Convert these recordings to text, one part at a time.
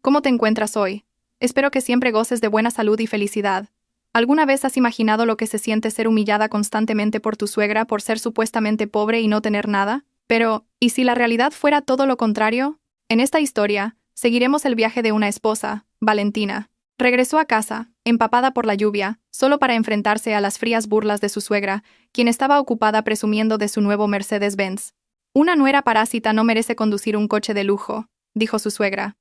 ¿Cómo te encuentras hoy? Espero que siempre goces de buena salud y felicidad. ¿Alguna vez has imaginado lo que se siente ser humillada constantemente por tu suegra por ser supuestamente pobre y no tener nada? Pero, ¿y si la realidad fuera todo lo contrario? En esta historia, seguiremos el viaje de una esposa, Valentina. Regresó a casa, empapada por la lluvia, solo para enfrentarse a las frías burlas de su suegra, quien estaba ocupada presumiendo de su nuevo Mercedes-Benz. Una nuera parásita no merece conducir un coche de lujo, dijo su suegra.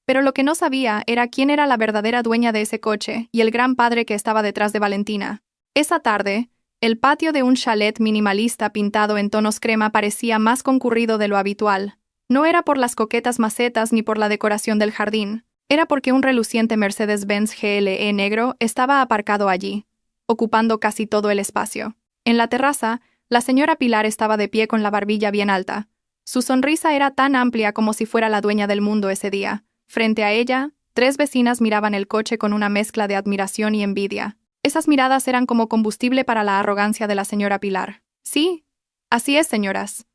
Pero lo que no sabía era quién era la verdadera dueña de ese coche y el gran padre que estaba detrás de Valentina. Esa tarde, el patio de un chalet minimalista pintado en tonos crema parecía más concurrido de lo habitual. No era por las coquetas macetas ni por la decoración del jardín. Era porque un reluciente Mercedes-Benz GLE negro estaba aparcado allí, ocupando casi todo el espacio. En la terraza, la señora Pilar estaba de pie con la barbilla bien alta. Su sonrisa era tan amplia como si fuera la dueña del mundo ese día. Frente a ella, 3 vecinas miraban el coche con una mezcla de admiración y envidia. Esas miradas eran como combustible para la arrogancia de la señora Pilar. Sí, así es, señoras,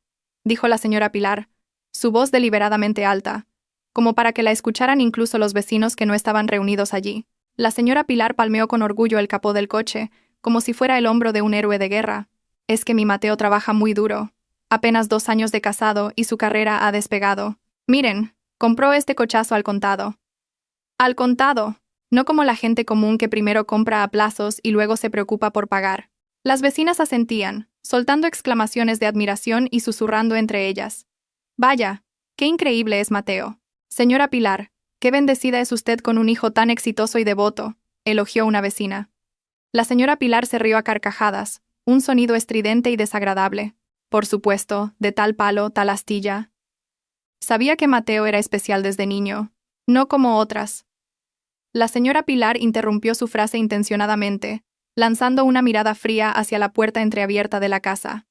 dijo la señora Pilar, su voz deliberadamente alta, como para que la escucharan incluso los vecinos que no estaban reunidos allí. La señora Pilar palmeó con orgullo el capó del coche, como si fuera el hombro de un héroe de guerra. Es que mi Mateo trabaja muy duro. Apenas 2 años de casado y su carrera ha despegado. Miren, compró este cochazo al contado. Al contado, no como la gente común que primero compra a plazos y luego se preocupa por pagar. Las vecinas asentían, soltando exclamaciones de admiración y susurrando entre ellas. Vaya, qué increíble es Mateo. Señora Pilar, qué bendecida es usted con un hijo tan exitoso y devoto, elogió una vecina. La señora Pilar se rió a carcajadas, un sonido estridente y desagradable. Por supuesto, de tal palo, tal astilla. Sabía que Mateo era especial desde niño, no como otras. La señora Pilar interrumpió su frase intencionadamente, lanzando una mirada fría hacia la puerta entreabierta de la casa.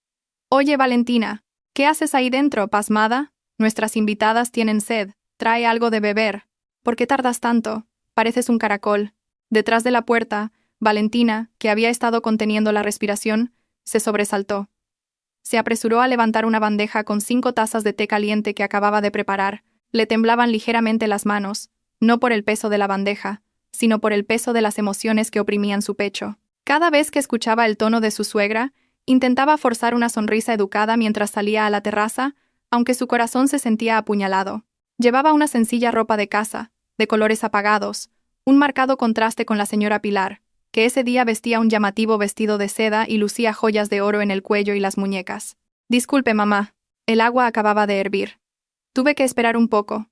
Oye, Valentina, ¿qué haces ahí dentro, pasmada? Nuestras invitadas tienen sed, trae algo de beber. ¿Por qué tardas tanto? Pareces un caracol. Detrás de la puerta, Valentina, que había estado conteniendo la respiración, se sobresaltó. Se apresuró a levantar una bandeja con 5 tazas de té caliente que acababa de preparar. Le temblaban ligeramente las manos, no por el peso de la bandeja, sino por el peso de las emociones que oprimían su pecho. Cada vez que escuchaba el tono de su suegra, intentaba forzar una sonrisa educada mientras salía a la terraza, aunque su corazón se sentía apuñalado. Llevaba una sencilla ropa de casa, de colores apagados, un marcado contraste con la señora Pilar, que ese día vestía un llamativo vestido de seda y lucía joyas de oro en el cuello y las muñecas. Disculpe, mamá, el agua acababa de hervir. Tuve que esperar un poco,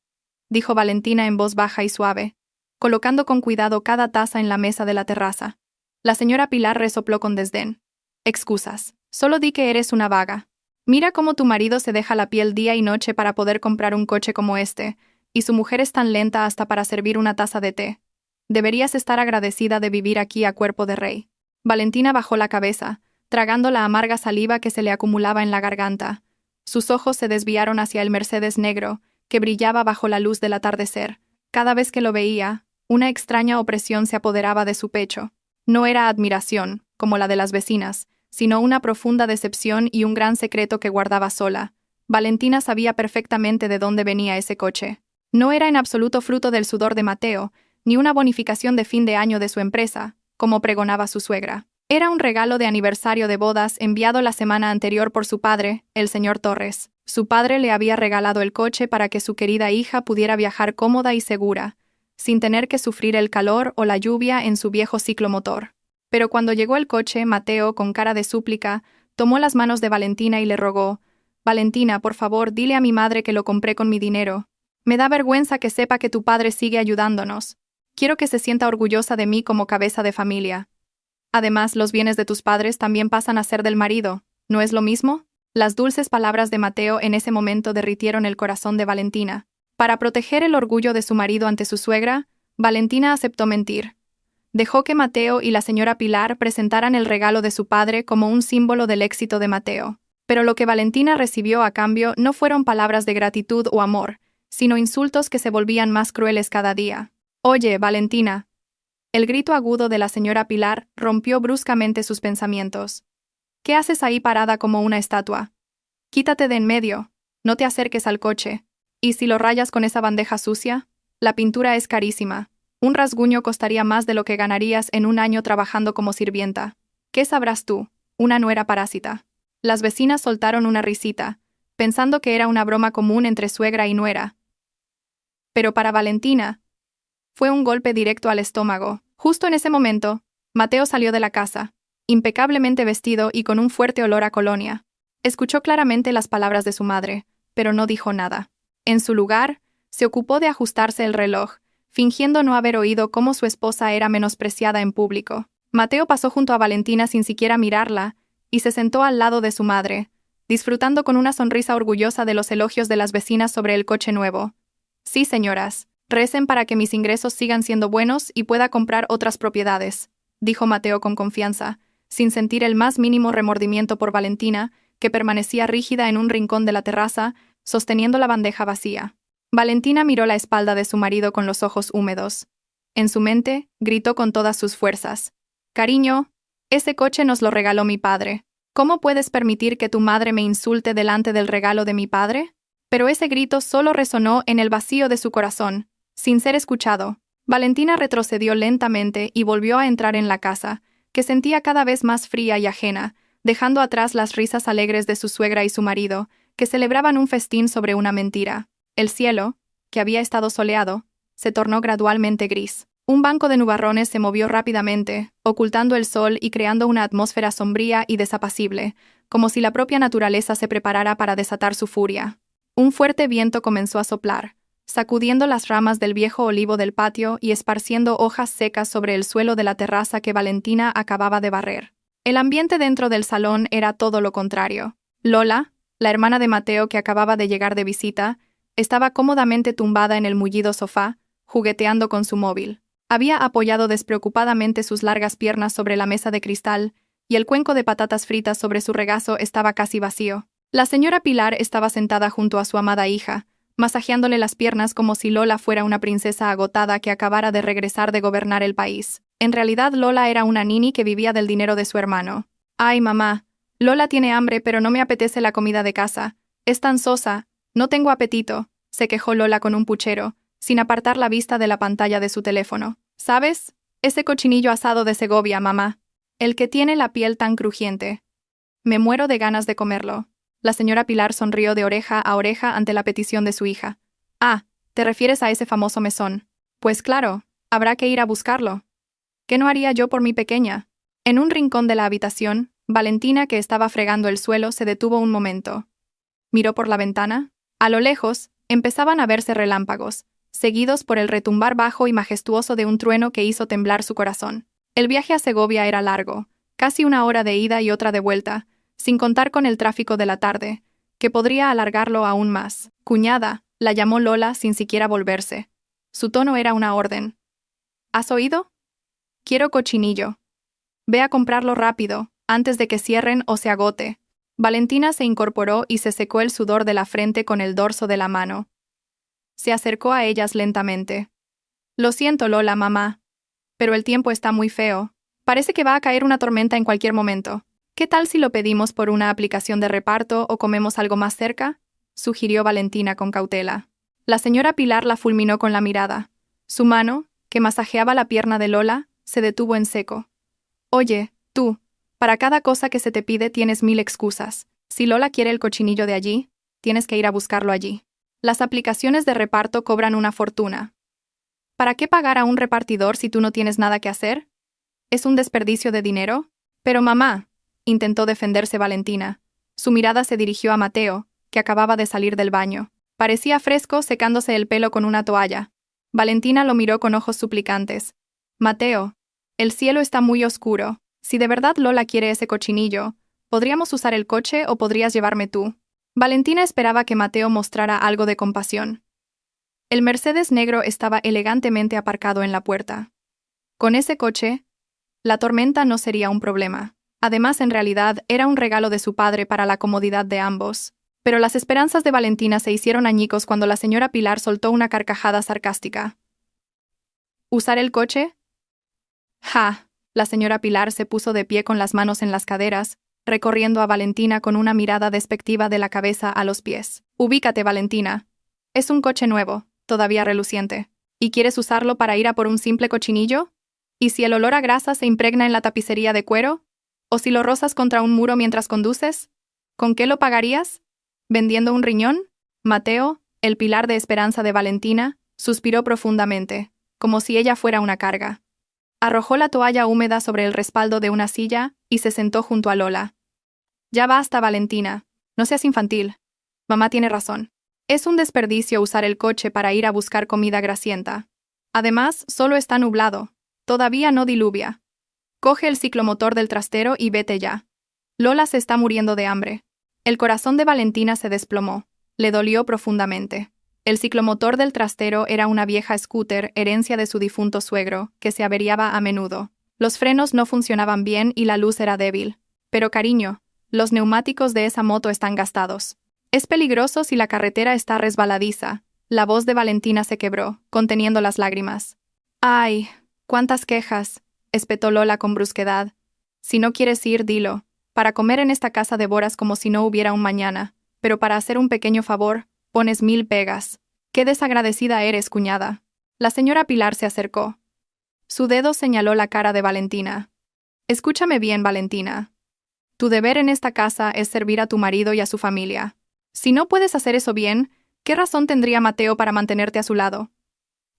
dijo Valentina en voz baja y suave, colocando con cuidado cada taza en la mesa de la terraza. La señora Pilar resopló con desdén. Excusas, solo di que eres una vaga. Mira cómo tu marido se deja la piel día y noche para poder comprar un coche como este, y su mujer es tan lenta hasta para servir una taza de té. Deberías estar agradecida de vivir aquí a cuerpo de rey. Valentina bajó la cabeza, tragando la amarga saliva que se le acumulaba en la garganta. Sus ojos se desviaron hacia el Mercedes negro, que brillaba bajo la luz del atardecer. Cada vez que lo veía, una extraña opresión se apoderaba de su pecho. No era admiración, como la de las vecinas, sino una profunda decepción y un gran secreto que guardaba sola. Valentina sabía perfectamente de dónde venía ese coche. No era en absoluto fruto del sudor de Mateo, ni una bonificación de fin de año de su empresa, como pregonaba su suegra. Era un regalo de aniversario de bodas enviado la semana anterior por su padre, el señor Torres. Su padre le había regalado el coche para que su querida hija pudiera viajar cómoda y segura, sin tener que sufrir el calor o la lluvia en su viejo ciclomotor. Pero cuando llegó el coche, Mateo, con cara de súplica, tomó las manos de Valentina y le rogó: «Valentina, por favor, dile a mi madre que lo compré con mi dinero. Me da vergüenza que sepa que tu padre sigue ayudándonos. Quiero que se sienta orgullosa de mí como cabeza de familia. Además, los bienes de tus padres también pasan a ser del marido, ¿no es lo mismo?». Las dulces palabras de Mateo en ese momento derritieron el corazón de Valentina. Para proteger el orgullo de su marido ante su suegra, Valentina aceptó mentir. Dejó que Mateo y la señora Pilar presentaran el regalo de su padre como un símbolo del éxito de Mateo. Pero lo que Valentina recibió a cambio no fueron palabras de gratitud o amor, sino insultos que se volvían más crueles cada día. «Oye, Valentina». El grito agudo de la señora Pilar rompió bruscamente sus pensamientos. «¿Qué haces ahí parada como una estatua? Quítate de en medio, no te acerques al coche. ¿Y si lo rayas con esa bandeja sucia?». La pintura es carísima. Un rasguño costaría más de lo que ganarías en un año trabajando como sirvienta. ¿Qué sabrás tú? Una nuera parásita. Las vecinas soltaron una risita, pensando que era una broma común entre suegra y nuera. Pero para Valentina, fue un golpe directo al estómago. Justo en ese momento, Mateo salió de la casa, impecablemente vestido y con un fuerte olor a colonia. Escuchó claramente las palabras de su madre, pero no dijo nada. En su lugar, se ocupó de ajustarse el reloj, fingiendo no haber oído cómo su esposa era menospreciada en público. Mateo pasó junto a Valentina sin siquiera mirarla, y se sentó al lado de su madre, disfrutando con una sonrisa orgullosa de los elogios de las vecinas sobre el coche nuevo. Sí, señoras, recen para que mis ingresos sigan siendo buenos y pueda comprar otras propiedades, dijo Mateo con confianza, sin sentir el más mínimo remordimiento por Valentina, que permanecía rígida en un rincón de la terraza, sosteniendo la bandeja vacía. Valentina miró la espalda de su marido con los ojos húmedos. En su mente, gritó con todas sus fuerzas: «Cariño, ese coche nos lo regaló mi padre. ¿Cómo puedes permitir que tu madre me insulte delante del regalo de mi padre?» Pero ese grito solo resonó en el vacío de su corazón, sin ser escuchado. Valentina retrocedió lentamente y volvió a entrar en la casa, que sentía cada vez más fría y ajena, dejando atrás las risas alegres de su suegra y su marido, que celebraban un festín sobre una mentira. El cielo, que había estado soleado, se tornó gradualmente gris. Un banco de nubarrones se movió rápidamente, ocultando el sol y creando una atmósfera sombría y desapacible, como si la propia naturaleza se preparara para desatar su furia. Un fuerte viento comenzó a soplar, sacudiendo las ramas del viejo olivo del patio y esparciendo hojas secas sobre el suelo de la terraza que Valentina acababa de barrer. El ambiente dentro del salón era todo lo contrario. Lola, la hermana de Mateo que acababa de llegar de visita, estaba cómodamente tumbada en el mullido sofá, jugueteando con su móvil. Había apoyado despreocupadamente sus largas piernas sobre la mesa de cristal, y el cuenco de patatas fritas sobre su regazo estaba casi vacío. La señora Pilar estaba sentada junto a su amada hija, masajeándole las piernas como si Lola fuera una princesa agotada que acabara de regresar de gobernar el país. En realidad Lola era una nini que vivía del dinero de su hermano. «Ay, mamá, Lola tiene hambre pero no me apetece la comida de casa. Es tan sosa, no tengo apetito», se quejó Lola con un puchero, sin apartar la vista de la pantalla de su teléfono. «¿Sabes? Ese cochinillo asado de Segovia, mamá. El que tiene la piel tan crujiente. Me muero de ganas de comerlo». La señora Pilar sonrió de oreja a oreja ante la petición de su hija. «Ah, ¿te refieres a ese famoso mesón? Pues claro, habrá que ir a buscarlo. ¿Qué no haría yo por mi pequeña?» En un rincón de la habitación, Valentina, que estaba fregando el suelo, se detuvo un momento. Miró por la ventana. A lo lejos, empezaban a verse relámpagos, seguidos por el retumbar bajo y majestuoso de un trueno que hizo temblar su corazón. El viaje a Segovia era largo, casi 1 hora de ida y otra de vuelta, sin contar con el tráfico de la tarde, que podría alargarlo aún más. «Cuñada», la llamó Lola sin siquiera volverse. Su tono era una orden. «¿Has oído? Quiero cochinillo. Ve a comprarlo rápido, antes de que cierren o se agote». Valentina se incorporó y se secó el sudor de la frente con el dorso de la mano. Se acercó a ellas lentamente. «Lo siento, Lola, mamá. Pero el tiempo está muy feo. Parece que va a caer una tormenta en cualquier momento. ¿Qué tal si lo pedimos por una aplicación de reparto o comemos algo más cerca?», sugirió Valentina con cautela. La señora Pilar la fulminó con la mirada. Su mano, que masajeaba la pierna de Lola, se detuvo en seco. «Oye, tú, para cada cosa que se te pide tienes 1000 excusas. Si Lola quiere el cochinillo de allí, tienes que ir a buscarlo allí. Las aplicaciones de reparto cobran una fortuna. ¿Para qué pagar a un repartidor si tú no tienes nada que hacer? ¿Es un desperdicio de dinero?» «Pero mamá», intentó defenderse Valentina. Su mirada se dirigió a Mateo, que acababa de salir del baño. Parecía fresco, secándose el pelo con una toalla. Valentina lo miró con ojos suplicantes. «Mateo, el cielo está muy oscuro. Si de verdad Lola quiere ese cochinillo, ¿podríamos usar el coche o podrías llevarme tú?» Valentina esperaba que Mateo mostrara algo de compasión. El Mercedes negro estaba elegantemente aparcado en la puerta. Con ese coche, la tormenta no sería un problema. Además, en realidad, era un regalo de su padre para la comodidad de ambos. Pero las esperanzas de Valentina se hicieron añicos cuando la señora Pilar soltó una carcajada sarcástica. «¿Usar el coche? ¡Ja!». La señora Pilar se puso de pie con las manos en las caderas, recorriendo a Valentina con una mirada despectiva de la cabeza a los pies. «Ubícate, Valentina. Es un coche nuevo, todavía reluciente. ¿Y quieres usarlo para ir a por un simple cochinillo? ¿Y si el olor a grasa se impregna en la tapicería de cuero? ¿O si lo rozas contra un muro mientras conduces? ¿Con qué lo pagarías? ¿Vendiendo un riñón? Mateo, el pilar de esperanza de Valentina, suspiró profundamente, como si ella fuera una carga. Arrojó la toalla húmeda sobre el respaldo de una silla y se sentó junto a Lola. Ya basta, Valentina. No seas infantil. Mamá tiene razón. Es un desperdicio usar el coche para ir a buscar comida grasienta. Además, solo está nublado. Todavía no diluvia. Coge el ciclomotor del trastero y vete ya. Lola se está muriendo de hambre. El corazón de Valentina se desplomó. Le dolió profundamente. El ciclomotor del trastero era una vieja scooter, herencia de su difunto suegro, que se averiaba a menudo. Los frenos no funcionaban bien y la luz era débil. Pero cariño, los neumáticos de esa moto están gastados. Es peligroso si la carretera está resbaladiza. La voz de Valentina se quebró, conteniendo las lágrimas. ¡Ay! ¡Cuántas quejas! Espetó Lola con brusquedad. Si no quieres ir, dilo. Para comer en esta casa devoras como si no hubiera un mañana, pero para hacer un pequeño favor, pones 1000 pegas. ¡Qué desagradecida eres, cuñada! La señora Pilar se acercó. Su dedo señaló la cara de Valentina. Escúchame bien, Valentina. Tu deber en esta casa es servir a tu marido y a su familia. Si no puedes hacer eso bien, ¿qué razón tendría Mateo para mantenerte a su lado?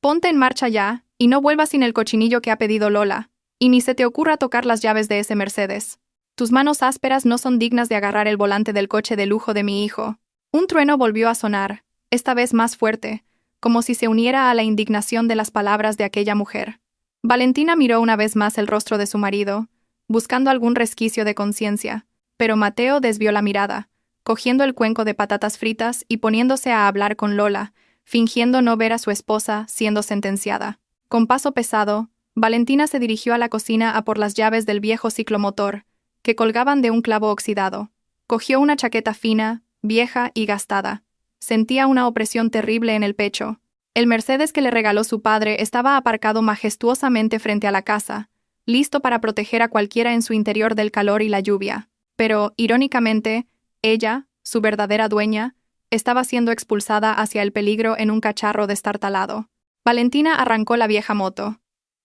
Ponte en marcha ya, y no vuelvas sin el cochinillo que ha pedido Lola, y ni se te ocurra tocar las llaves de ese Mercedes. Tus manos ásperas no son dignas de agarrar el volante del coche de lujo de mi hijo. Un trueno volvió a sonar, esta vez más fuerte, como si se uniera a la indignación de las palabras de aquella mujer. Valentina miró una vez más el rostro de su marido, buscando algún resquicio de conciencia, pero Mateo desvió la mirada, cogiendo el cuenco de patatas fritas y poniéndose a hablar con Lola, fingiendo no ver a su esposa siendo sentenciada. Con paso pesado, Valentina se dirigió a la cocina a por las llaves del viejo ciclomotor, que colgaban de un clavo oxidado. Cogió una chaqueta fina, vieja y gastada. Sentía una opresión terrible en el pecho. El Mercedes que le regaló su padre estaba aparcado majestuosamente frente a la casa, listo para proteger a cualquiera en su interior del calor y la lluvia. Pero, irónicamente, ella, su verdadera dueña, estaba siendo expulsada hacia el peligro en un cacharro destartalado. Valentina arrancó la vieja moto.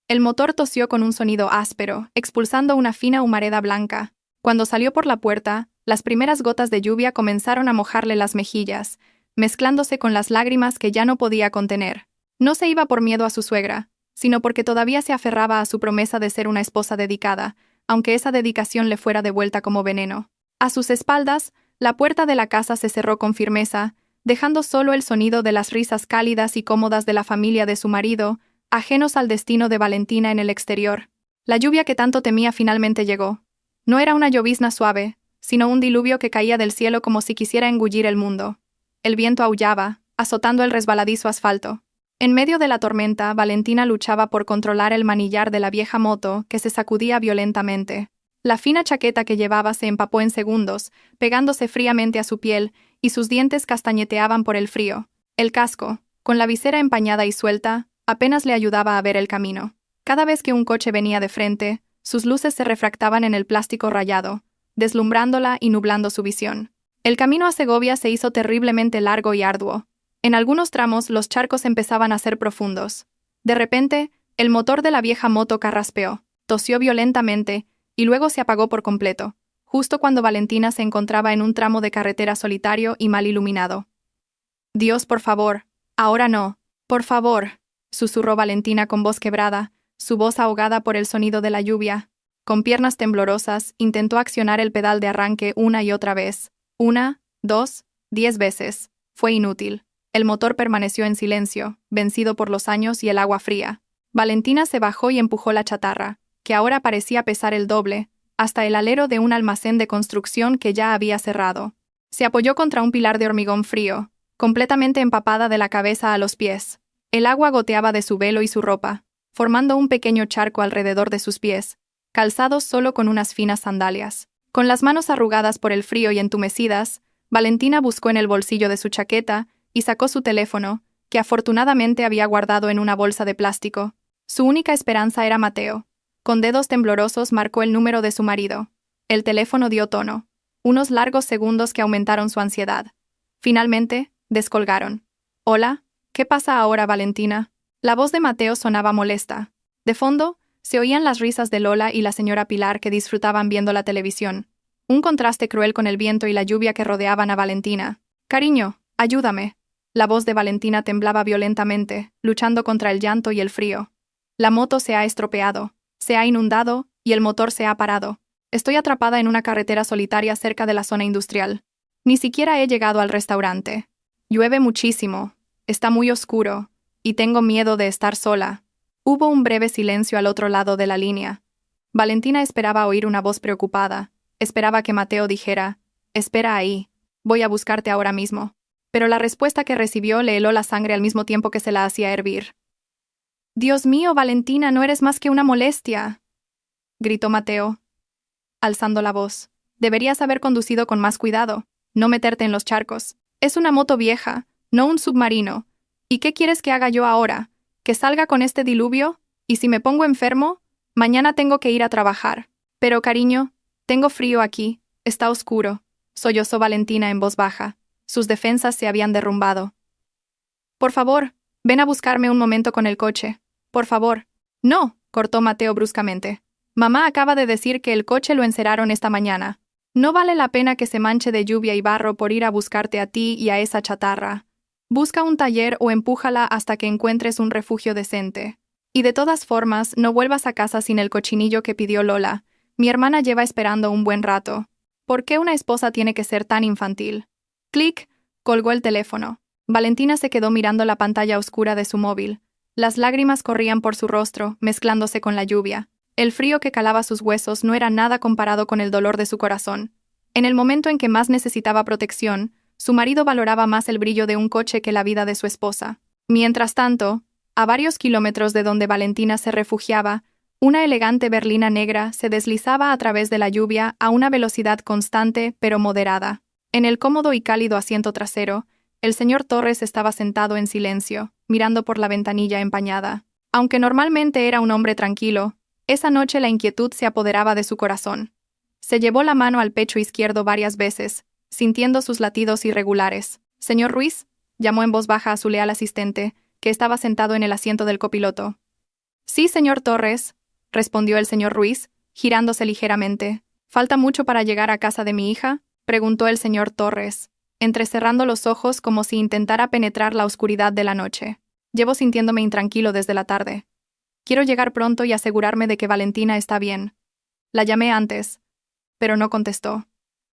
El motor tosió con un sonido áspero, expulsando una fina humareda blanca. Cuando salió por la puerta, las primeras gotas de lluvia comenzaron a mojarle las mejillas, mezclándose con las lágrimas que ya no podía contener. No se iba por miedo a su suegra, sino porque todavía se aferraba a su promesa de ser una esposa dedicada, aunque esa dedicación le fuera devuelta como veneno. A sus espaldas, la puerta de la casa se cerró con firmeza, dejando solo el sonido de las risas cálidas y cómodas de la familia de su marido, ajenos al destino de Valentina en el exterior. La lluvia que tanto temía finalmente llegó. No era una llovizna suave, sino un diluvio que caía del cielo como si quisiera engullir el mundo. El viento aullaba, azotando el resbaladizo asfalto. En medio de la tormenta, Valentina luchaba por controlar el manillar de la vieja moto que se sacudía violentamente. La fina chaqueta que llevaba se empapó en segundos, pegándose fríamente a su piel, y sus dientes castañeteaban por el frío. El casco, con la visera empañada y suelta, apenas le ayudaba a ver el camino. Cada vez que un coche venía de frente, sus luces se refractaban en el plástico rayado, deslumbrándola y nublando su visión. El camino a Segovia se hizo terriblemente largo y arduo. En algunos tramos los charcos empezaban a ser profundos. De repente, el motor de la vieja moto carraspeó, tosió violentamente, y luego se apagó por completo, justo cuando Valentina se encontraba en un tramo de carretera solitario y mal iluminado. «Dios, por favor, ahora no, por favor», susurró Valentina con voz quebrada, su voz ahogada por el sonido de la lluvia. Con piernas temblorosas, intentó accionar el pedal de arranque una y otra vez. 1, 2, 10 veces. Fue inútil. El motor permaneció en silencio, vencido por los años y el agua fría. Valentina se bajó y empujó la chatarra, que ahora parecía pesar el doble, hasta el alero de un almacén de construcción que ya había cerrado. Se apoyó contra un pilar de hormigón frío, completamente empapada de la cabeza a los pies. El agua goteaba de su velo y su ropa, formando un pequeño charco alrededor de sus pies, calzados solo con unas finas sandalias. Con las manos arrugadas por el frío y entumecidas, Valentina buscó en el bolsillo de su chaqueta y sacó su teléfono, que afortunadamente había guardado en una bolsa de plástico. Su única esperanza era Mateo. Con dedos temblorosos marcó el número de su marido. El teléfono dio tono. Unos largos segundos que aumentaron su ansiedad. Finalmente, descolgaron. «Hola, ¿qué pasa ahora, Valentina?». La voz de Mateo sonaba molesta. De fondo, se oían las risas de Lola y la señora Pilar que disfrutaban viendo la televisión. Un contraste cruel con el viento y la lluvia que rodeaban a Valentina. «Cariño, ayúdame». La voz de Valentina temblaba violentamente, luchando contra el llanto y el frío. «La moto se ha estropeado, se ha inundado y el motor se ha parado. Estoy atrapada en una carretera solitaria cerca de la zona industrial. Ni siquiera he llegado al restaurante. Llueve muchísimo, está muy oscuro, y tengo miedo de estar sola». Hubo un breve silencio al otro lado de la línea. Valentina esperaba oír una voz preocupada. Esperaba que Mateo dijera: «Espera ahí, voy a buscarte ahora mismo». Pero la respuesta que recibió le heló la sangre al mismo tiempo que se la hacía hervir. «Dios mío, Valentina, no eres más que una molestia», gritó Mateo, alzando la voz. «Deberías haber conducido con más cuidado, no meterte en los charcos. Es una moto vieja, no un submarino. ¿Y qué quieres que haga yo ahora? ¿Que salga con este diluvio? ¿Y si me pongo enfermo? Mañana tengo que ir a trabajar». «Pero, cariño, tengo frío aquí, está oscuro», sollozó Valentina en voz baja. Sus defensas se habían derrumbado. «Por favor, ven a buscarme un momento con el coche. Por favor». «No», cortó Mateo bruscamente. «Mamá acaba de decir que el coche lo enceraron esta mañana. No vale la pena que se manche de lluvia y barro por ir a buscarte a ti y a esa chatarra. Busca un taller o empújala hasta que encuentres un refugio decente. Y de todas formas, no vuelvas a casa sin el cochinillo que pidió Lola. Mi hermana lleva esperando un buen rato. ¿Por qué una esposa tiene que ser tan infantil?» Clic, colgó el teléfono. Valentina se quedó mirando la pantalla oscura de su móvil. Las lágrimas corrían por su rostro, mezclándose con la lluvia. El frío que calaba sus huesos no era nada comparado con el dolor de su corazón. En el momento en que más necesitaba protección, su marido valoraba más el brillo de un coche que la vida de su esposa. Mientras tanto, a varios kilómetros de donde Valentina se refugiaba, una elegante berlina negra se deslizaba a través de la lluvia a una velocidad constante pero moderada. En el cómodo y cálido asiento trasero, el señor Torres estaba sentado en silencio, mirando por la ventanilla empañada. Aunque normalmente era un hombre tranquilo, esa noche la inquietud se apoderaba de su corazón. Se llevó la mano al pecho izquierdo varias veces, sintiendo sus latidos irregulares. «Señor Ruiz», llamó en voz baja a su leal asistente, que estaba sentado en el asiento del copiloto. «Sí, señor Torres», respondió el señor Ruiz, girándose ligeramente. «¿Falta mucho para llegar a casa de mi hija?», preguntó el señor Torres, entrecerrando los ojos como si intentara penetrar la oscuridad de la noche. «Llevo sintiéndome intranquilo desde la tarde. Quiero llegar pronto y asegurarme de que Valentina está bien. La llamé antes, pero no contestó.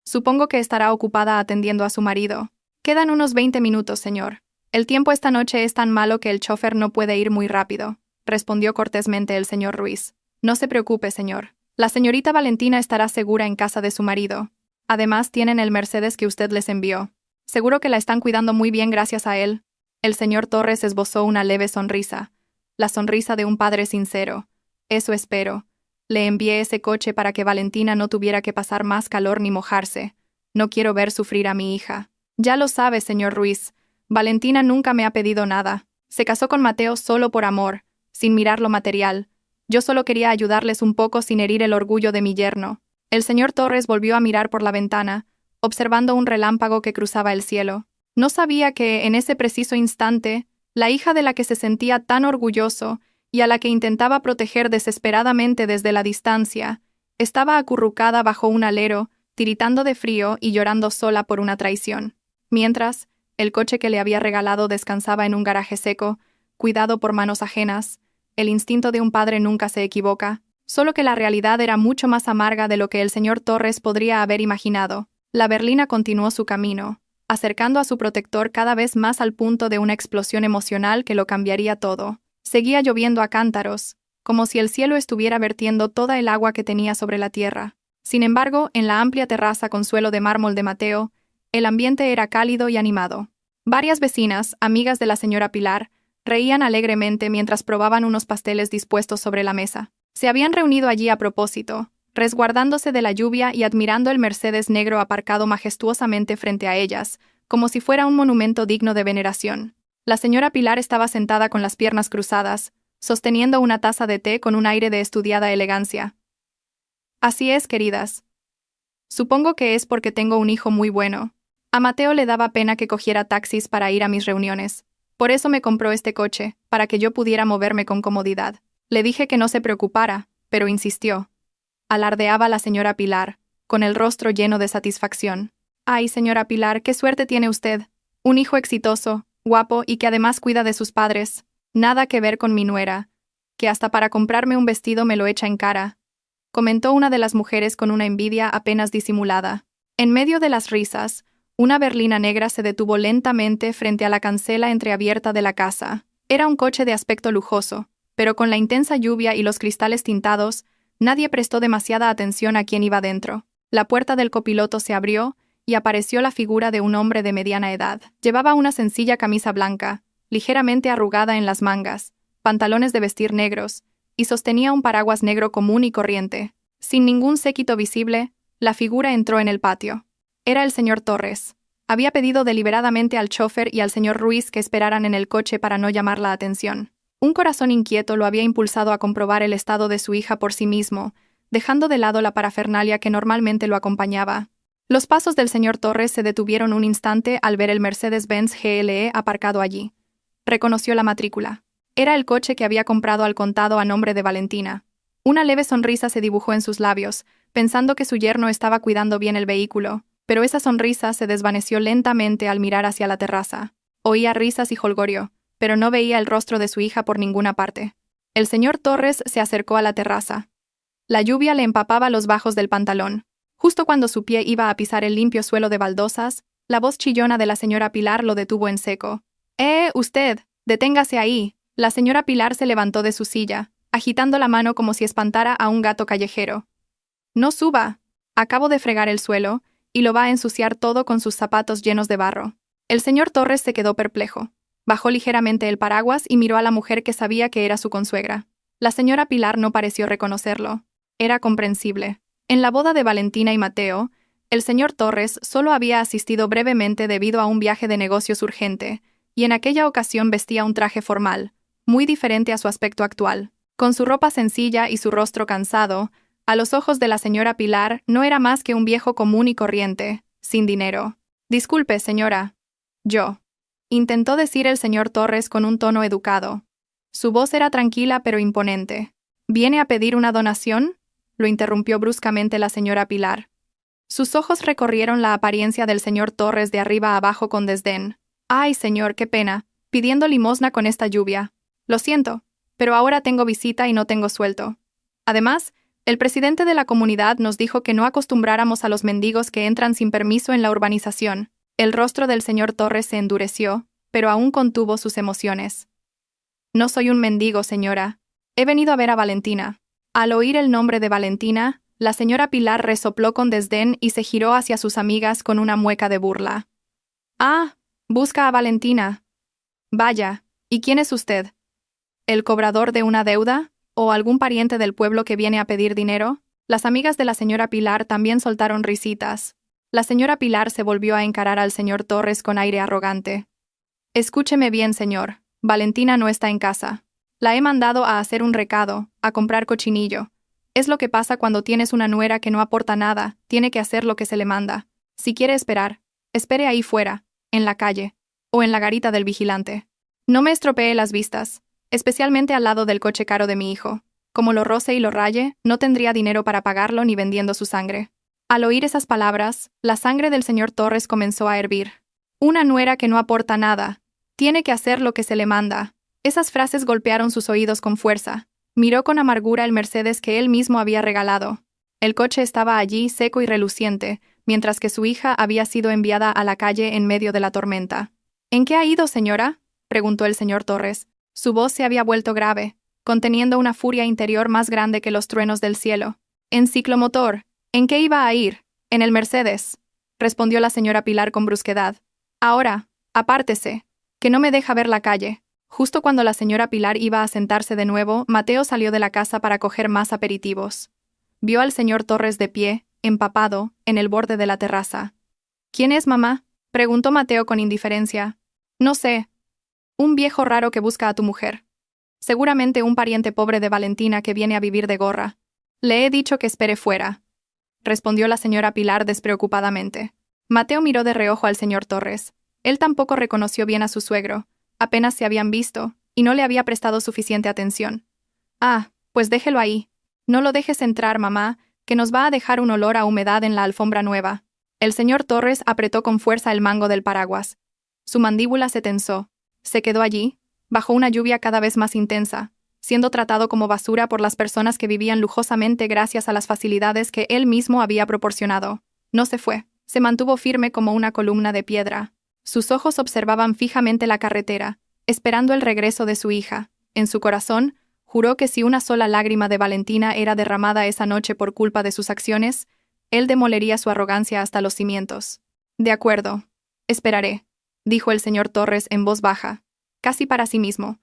Supongo que estará ocupada atendiendo a su marido. Quedan unos 20 minutos, señor. El tiempo esta noche es tan malo que el chofer no puede ir muy rápido», respondió cortésmente el señor Ruiz. «No se preocupe, señor. La señorita Valentina estará segura en casa de su marido. Además, tienen el Mercedes que usted les envió. Seguro que la están cuidando muy bien gracias a él». El señor Torres esbozó una leve sonrisa. La sonrisa de un padre sincero. «Eso espero. Le envié ese coche para que Valentina no tuviera que pasar más calor ni mojarse. No quiero ver sufrir a mi hija». «Ya lo sabe, señor Ruiz. Valentina nunca me ha pedido nada. Se casó con Mateo solo por amor, sin mirar lo material. Yo solo quería ayudarles un poco sin herir el orgullo de mi yerno». El señor Torres volvió a mirar por la ventana, observando un relámpago que cruzaba el cielo. No sabía que, en ese preciso instante, la hija de la que se sentía tan orgulloso y a la que intentaba proteger desesperadamente desde la distancia, estaba acurrucada bajo un alero, tiritando de frío y llorando sola por una traición. Mientras, el coche que le había regalado descansaba en un garaje seco, cuidado por manos ajenas. El instinto de un padre nunca se equivoca. Solo que la realidad era mucho más amarga de lo que el señor Torres podría haber imaginado. La berlina continuó su camino, acercando a su protector cada vez más al punto de una explosión emocional que lo cambiaría todo. Seguía lloviendo a cántaros, como si el cielo estuviera vertiendo toda el agua que tenía sobre la tierra. Sin embargo, en la amplia terraza con suelo de mármol de Mateo, el ambiente era cálido y animado. Varias vecinas, amigas de la señora Pilar, reían alegremente mientras probaban unos pasteles dispuestos sobre la mesa. Se habían reunido allí a propósito, resguardándose de la lluvia y admirando el Mercedes negro aparcado majestuosamente frente a ellas, como si fuera un monumento digno de veneración. La señora Pilar estaba sentada con las piernas cruzadas, sosteniendo una taza de té con un aire de estudiada elegancia. «Así es, queridas. Supongo que es porque tengo un hijo muy bueno. A Mateo le daba pena que cogiera taxis para ir a mis reuniones. Por eso me compró este coche, para que yo pudiera moverme con comodidad. Le dije que no se preocupara, pero insistió. Alardeaba la señora Pilar, con el rostro lleno de satisfacción. Ay, señora Pilar, qué suerte tiene usted. Un hijo exitoso, guapo y que además cuida de sus padres. Nada que ver con mi nuera, que hasta para comprarme un vestido me lo echa en cara, comentó una de las mujeres con una envidia apenas disimulada. En medio de las risas, una berlina negra se detuvo lentamente frente a la cancela entreabierta de la casa. Era un coche de aspecto lujoso, pero con la intensa lluvia y los cristales tintados, nadie prestó demasiada atención a quién iba dentro. La puerta del copiloto se abrió y apareció la figura de un hombre de mediana edad. Llevaba una sencilla camisa blanca, ligeramente arrugada en las mangas, pantalones de vestir negros, y sostenía un paraguas negro común y corriente. Sin ningún séquito visible, la figura entró en el patio. Era el señor Torres. Había pedido deliberadamente al chofer y al señor Ruiz que esperaran en el coche para no llamar la atención. Un corazón inquieto lo había impulsado a comprobar el estado de su hija por sí mismo, dejando de lado la parafernalia que normalmente lo acompañaba. Los pasos del señor Torres se detuvieron un instante al ver el Mercedes-Benz GLE aparcado allí. Reconoció la matrícula. Era el coche que había comprado al contado a nombre de Valentina. Una leve sonrisa se dibujó en sus labios, pensando que su yerno estaba cuidando bien el vehículo, pero esa sonrisa se desvaneció lentamente al mirar hacia la terraza. Oía risas y jolgorio, pero no veía el rostro de su hija por ninguna parte. El señor Torres se acercó a la terraza. La lluvia le empapaba los bajos del pantalón. Justo cuando su pie iba a pisar el limpio suelo de baldosas, la voz chillona de la señora Pilar lo detuvo en seco. Usted! Deténgase ahí. La señora Pilar se levantó de su silla, agitando la mano como si espantara a un gato callejero. No suba. Acabo de fregar el suelo, y lo va a ensuciar todo con sus zapatos llenos de barro. El señor Torres se quedó perplejo. Bajó ligeramente el paraguas y miró a la mujer que sabía que era su consuegra. La señora Pilar no pareció reconocerlo. Era comprensible. En la boda de Valentina y Mateo, el señor Torres solo había asistido brevemente debido a un viaje de negocios urgente, y en aquella ocasión vestía un traje formal, muy diferente a su aspecto actual. Con su ropa sencilla y su rostro cansado, a los ojos de la señora Pilar no era más que un viejo común y corriente, sin dinero. Disculpe, señora. Yo. Intentó decir el señor Torres con un tono educado. Su voz era tranquila pero imponente. ¿Viene a pedir una donación?, lo interrumpió bruscamente la señora Pilar. Sus ojos recorrieron la apariencia del señor Torres de arriba a abajo con desdén. Ay, señor, qué pena, pidiendo limosna con esta lluvia. Lo siento, pero ahora tengo visita y no tengo sueldo. Además, el presidente de la comunidad nos dijo que no acostumbráramos a los mendigos que entran sin permiso en la urbanización. El rostro del señor Torres se endureció, pero aún contuvo sus emociones. No soy un mendigo, señora. He venido a ver a Valentina. Al oír el nombre de Valentina, la señora Pilar resopló con desdén y se giró hacia sus amigas con una mueca de burla. Ah, busca a Valentina. Vaya, ¿y quién es usted? ¿El cobrador de una deuda? ¿O algún pariente del pueblo que viene a pedir dinero? Las amigas de la señora Pilar también soltaron risitas. La señora Pilar se volvió a encarar al señor Torres con aire arrogante. Escúcheme bien, señor. Valentina no está en casa. La he mandado a hacer un recado, a comprar cochinillo. Es lo que pasa cuando tienes una nuera que no aporta nada, tiene que hacer lo que se le manda. Si quiere esperar, espere ahí fuera, en la calle, o en la garita del vigilante. No me estropee las vistas, especialmente al lado del coche caro de mi hijo. Como lo roce y lo raye, no tendría dinero para pagarlo ni vendiendo su sangre. Al oír esas palabras, la sangre del señor Torres comenzó a hervir. Una nuera que no aporta nada, tiene que hacer lo que se le manda. Esas frases golpearon sus oídos con fuerza. Miró con amargura el Mercedes que él mismo había regalado. El coche estaba allí seco y reluciente, mientras que su hija había sido enviada a la calle en medio de la tormenta. ¿En qué ha ido, señora?, preguntó el señor Torres. Su voz se había vuelto grave, conteniendo una furia interior más grande que los truenos del cielo. En ciclomotor. ¿En qué iba a ir? En el Mercedes, respondió la señora Pilar con brusquedad. Ahora, apártese, que no me deja ver la calle. Justo cuando la señora Pilar iba a sentarse de nuevo, Mateo salió de la casa para coger más aperitivos. Vio al señor Torres de pie, empapado, en el borde de la terraza. ¿Quién es, mamá?, preguntó Mateo con indiferencia. No sé. Un viejo raro que busca a tu mujer. Seguramente un pariente pobre de Valentina que viene a vivir de gorra. Le he dicho que espere fuera, respondió la señora Pilar despreocupadamente. Mateo miró de reojo al señor Torres. Él tampoco reconoció bien a su suegro. Apenas se habían visto, y no le había prestado suficiente atención. Ah, pues déjelo ahí. No lo dejes entrar, mamá, que nos va a dejar un olor a humedad en la alfombra nueva. El señor Torres apretó con fuerza el mango del paraguas. Su mandíbula se tensó. Se quedó allí, bajo una lluvia cada vez más intensa, siendo tratado como basura por las personas que vivían lujosamente gracias a las facilidades que él mismo había proporcionado. No se fue. Se mantuvo firme como una columna de piedra. Sus ojos observaban fijamente la carretera, esperando el regreso de su hija. En su corazón, juró que si una sola lágrima de Valentina era derramada esa noche por culpa de sus acciones, él demolería su arrogancia hasta los cimientos. De acuerdo. Esperaré, dijo el señor Torres en voz baja, casi para sí mismo.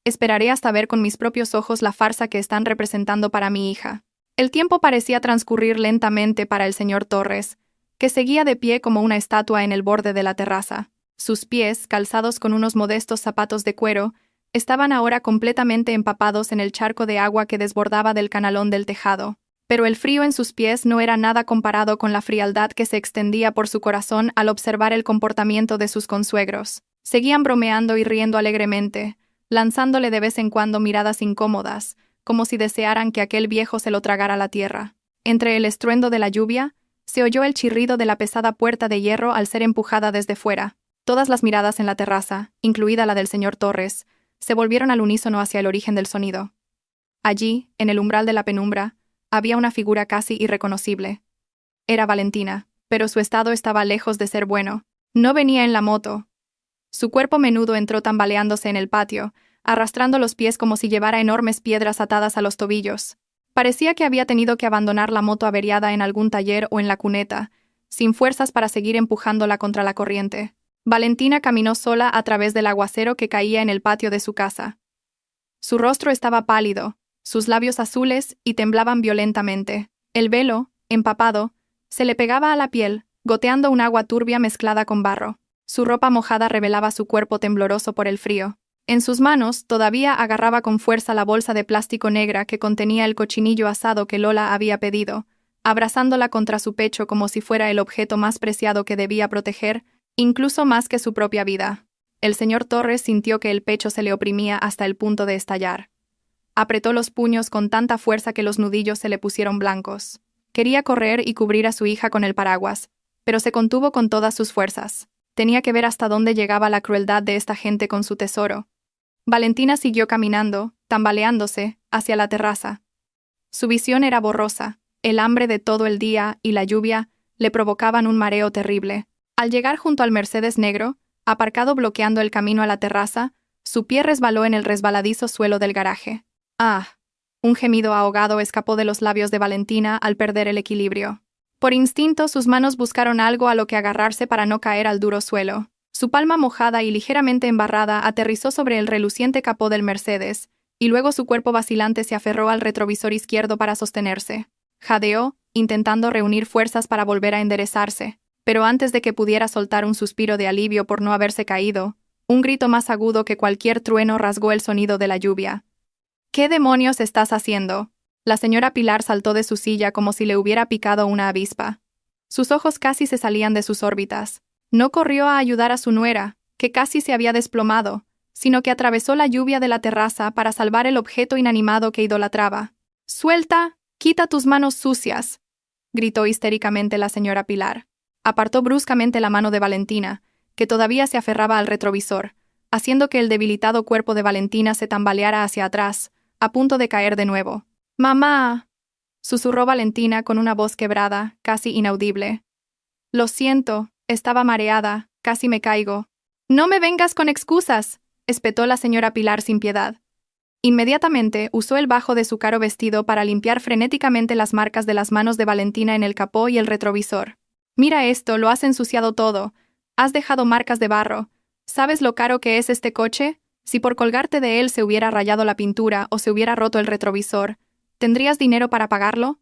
Esperaré hasta ver con mis propios ojos la farsa que están representando para mi hija. El tiempo parecía transcurrir lentamente para el señor Torres, que seguía de pie como una estatua en el borde de la terraza. Sus pies, calzados con unos modestos zapatos de cuero, estaban ahora completamente empapados en el charco de agua que desbordaba del canalón del tejado. Pero el frío en sus pies no era nada comparado con la frialdad que se extendía por su corazón al observar el comportamiento de sus consuegros. Seguían bromeando y riendo alegremente, lanzándole de vez en cuando miradas incómodas, como si desearan que aquel viejo se lo tragara la tierra. Entre el estruendo de la lluvia, se oyó el chirrido de la pesada puerta de hierro al ser empujada desde fuera. Todas las miradas en la terraza, incluida la del señor Torres, se volvieron al unísono hacia el origen del sonido. Allí, en el umbral de la penumbra, había una figura casi irreconocible. Era Valentina, pero su estado estaba lejos de ser bueno. No venía en la moto. Su cuerpo menudo entró tambaleándose en el patio, arrastrando los pies como si llevara enormes piedras atadas a los tobillos. Parecía que había tenido que abandonar la moto averiada en algún taller o en la cuneta, sin fuerzas para seguir empujándola contra la corriente. Valentina caminó sola a través del aguacero que caía en el patio de su casa. Su rostro estaba pálido, sus labios azules y temblaban violentamente. El velo, empapado, se le pegaba a la piel, goteando un agua turbia mezclada con barro. Su ropa mojada revelaba su cuerpo tembloroso por el frío. En sus manos todavía agarraba con fuerza la bolsa de plástico negra que contenía el cochinillo asado que Lola había pedido, abrazándola contra su pecho como si fuera el objeto más preciado que debía proteger, incluso más que su propia vida. El señor Torres sintió que el pecho se le oprimía hasta el punto de estallar. Apretó los puños con tanta fuerza que los nudillos se le pusieron blancos. Quería correr y cubrir a su hija con el paraguas, pero se contuvo con todas sus fuerzas. Tenía que ver hasta dónde llegaba la crueldad de esta gente con su tesoro. Valentina siguió caminando, tambaleándose, hacia la terraza. Su visión era borrosa. El hambre de todo el día y la lluvia le provocaban un mareo terrible. Al llegar junto al Mercedes negro, aparcado bloqueando el camino a la terraza, su pie resbaló en el resbaladizo suelo del garaje. ¡Ah! Un gemido ahogado escapó de los labios de Valentina al perder el equilibrio. Por instinto, sus manos buscaron algo a lo que agarrarse para no caer al duro suelo. Su palma mojada y ligeramente embarrada aterrizó sobre el reluciente capó del Mercedes, y luego su cuerpo vacilante se aferró al retrovisor izquierdo para sostenerse. Jadeó, intentando reunir fuerzas para volver a enderezarse, pero antes de que pudiera soltar un suspiro de alivio por no haberse caído, un grito más agudo que cualquier trueno rasgó el sonido de la lluvia. ¿Qué demonios estás haciendo? La señora Pilar saltó de su silla como si le hubiera picado una avispa. Sus ojos casi se salían de sus órbitas. No corrió a ayudar a su nuera, que casi se había desplomado, sino que atravesó la lluvia de la terraza para salvar el objeto inanimado que idolatraba. «¡Suelta! ¡Quita tus manos sucias!», gritó histéricamente la señora Pilar. Apartó bruscamente la mano de Valentina, que todavía se aferraba al retrovisor, haciendo que el debilitado cuerpo de Valentina se tambaleara hacia atrás, a punto de caer de nuevo. «¡Mamá!», susurró Valentina con una voz quebrada, casi inaudible. «Lo siento, estaba mareada, casi me caigo». «No me vengas con excusas», espetó la señora Pilar sin piedad. Inmediatamente usó el bajo de su caro vestido para limpiar frenéticamente las marcas de las manos de Valentina en el capó y el retrovisor. «Mira esto, lo has ensuciado todo. Has dejado marcas de barro. ¿Sabes lo caro que es este coche? Si por colgarte de él se hubiera rayado la pintura o se hubiera roto el retrovisor, ¿tendrías dinero para pagarlo?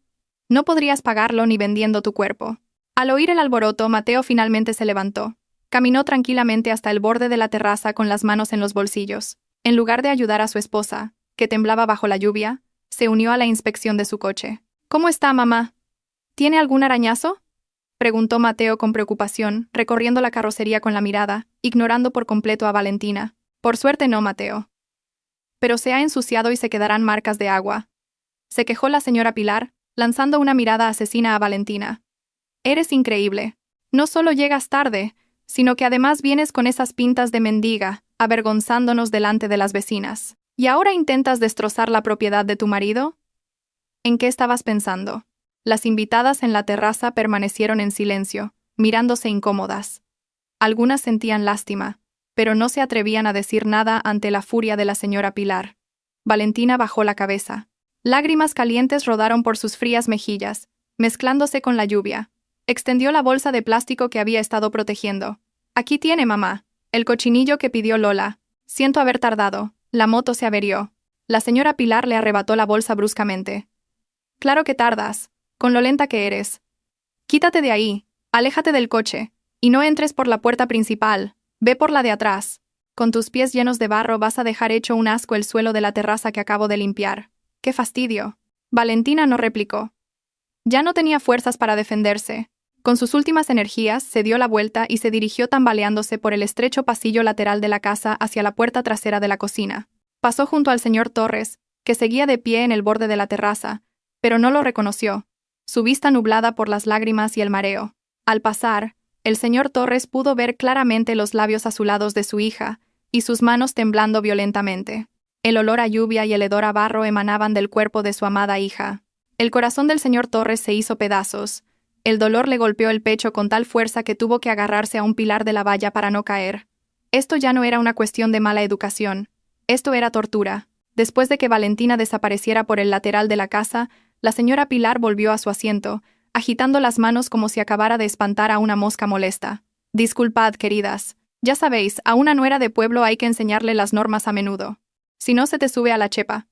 No podrías pagarlo ni vendiendo tu cuerpo». Al oír el alboroto, Mateo finalmente se levantó. Caminó tranquilamente hasta el borde de la terraza con las manos en los bolsillos. En lugar de ayudar a su esposa, que temblaba bajo la lluvia, se unió a la inspección de su coche. «¿Cómo está, mamá? ¿Tiene algún arañazo?», preguntó Mateo con preocupación, recorriendo la carrocería con la mirada, ignorando por completo a Valentina. Por suerte no, Mateo. Pero se ha ensuciado y se quedarán marcas de agua. Se quejó la señora Pilar, lanzando una mirada asesina a Valentina. Eres increíble. No solo llegas tarde, sino que además vienes con esas pintas de mendiga, avergonzándonos delante de las vecinas. ¿Y ahora intentas destrozar la propiedad de tu marido? ¿En qué estabas pensando? Las invitadas en la terraza permanecieron en silencio, mirándose incómodas. Algunas sentían lástima, pero no se atrevían a decir nada ante la furia de la señora Pilar. Valentina bajó la cabeza. Lágrimas calientes rodaron por sus frías mejillas, mezclándose con la lluvia. Extendió la bolsa de plástico que había estado protegiendo. Aquí tiene, mamá, el cochinillo que pidió Lola. Siento haber tardado, la moto se averió. La señora Pilar le arrebató la bolsa bruscamente. Claro que tardas, con lo lenta que eres. Quítate de ahí, aléjate del coche, y no entres por la puerta principal, ve por la de atrás. Con tus pies llenos de barro vas a dejar hecho un asco el suelo de la terraza que acabo de limpiar. ¡Qué fastidio! Valentina no replicó. Ya no tenía fuerzas para defenderse. Con sus últimas energías, se dio la vuelta y se dirigió tambaleándose por el estrecho pasillo lateral de la casa hacia la puerta trasera de la cocina. Pasó junto al señor Torres, que seguía de pie en el borde de la terraza, pero no lo reconoció, su vista nublada por las lágrimas y el mareo. Al pasar, el señor Torres pudo ver claramente los labios azulados de su hija, y sus manos temblando violentamente. El olor a lluvia y el hedor a barro emanaban del cuerpo de su amada hija. El corazón del señor Torres se hizo pedazos. El dolor le golpeó el pecho con tal fuerza que tuvo que agarrarse a un pilar de la valla para no caer. Esto ya no era una cuestión de mala educación. Esto era tortura. Después de que Valentina desapareciera por el lateral de la casa, la señora Pilar volvió a su asiento, agitando las manos como si acabara de espantar a una mosca molesta. Disculpad, queridas. Ya sabéis, a una nuera de pueblo hay que enseñarle las normas a menudo. Si no se te sube a la chepa.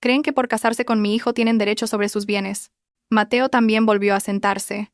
Creen que por casarse con mi hijo tienen derecho sobre sus bienes. Mateo también volvió a sentarse.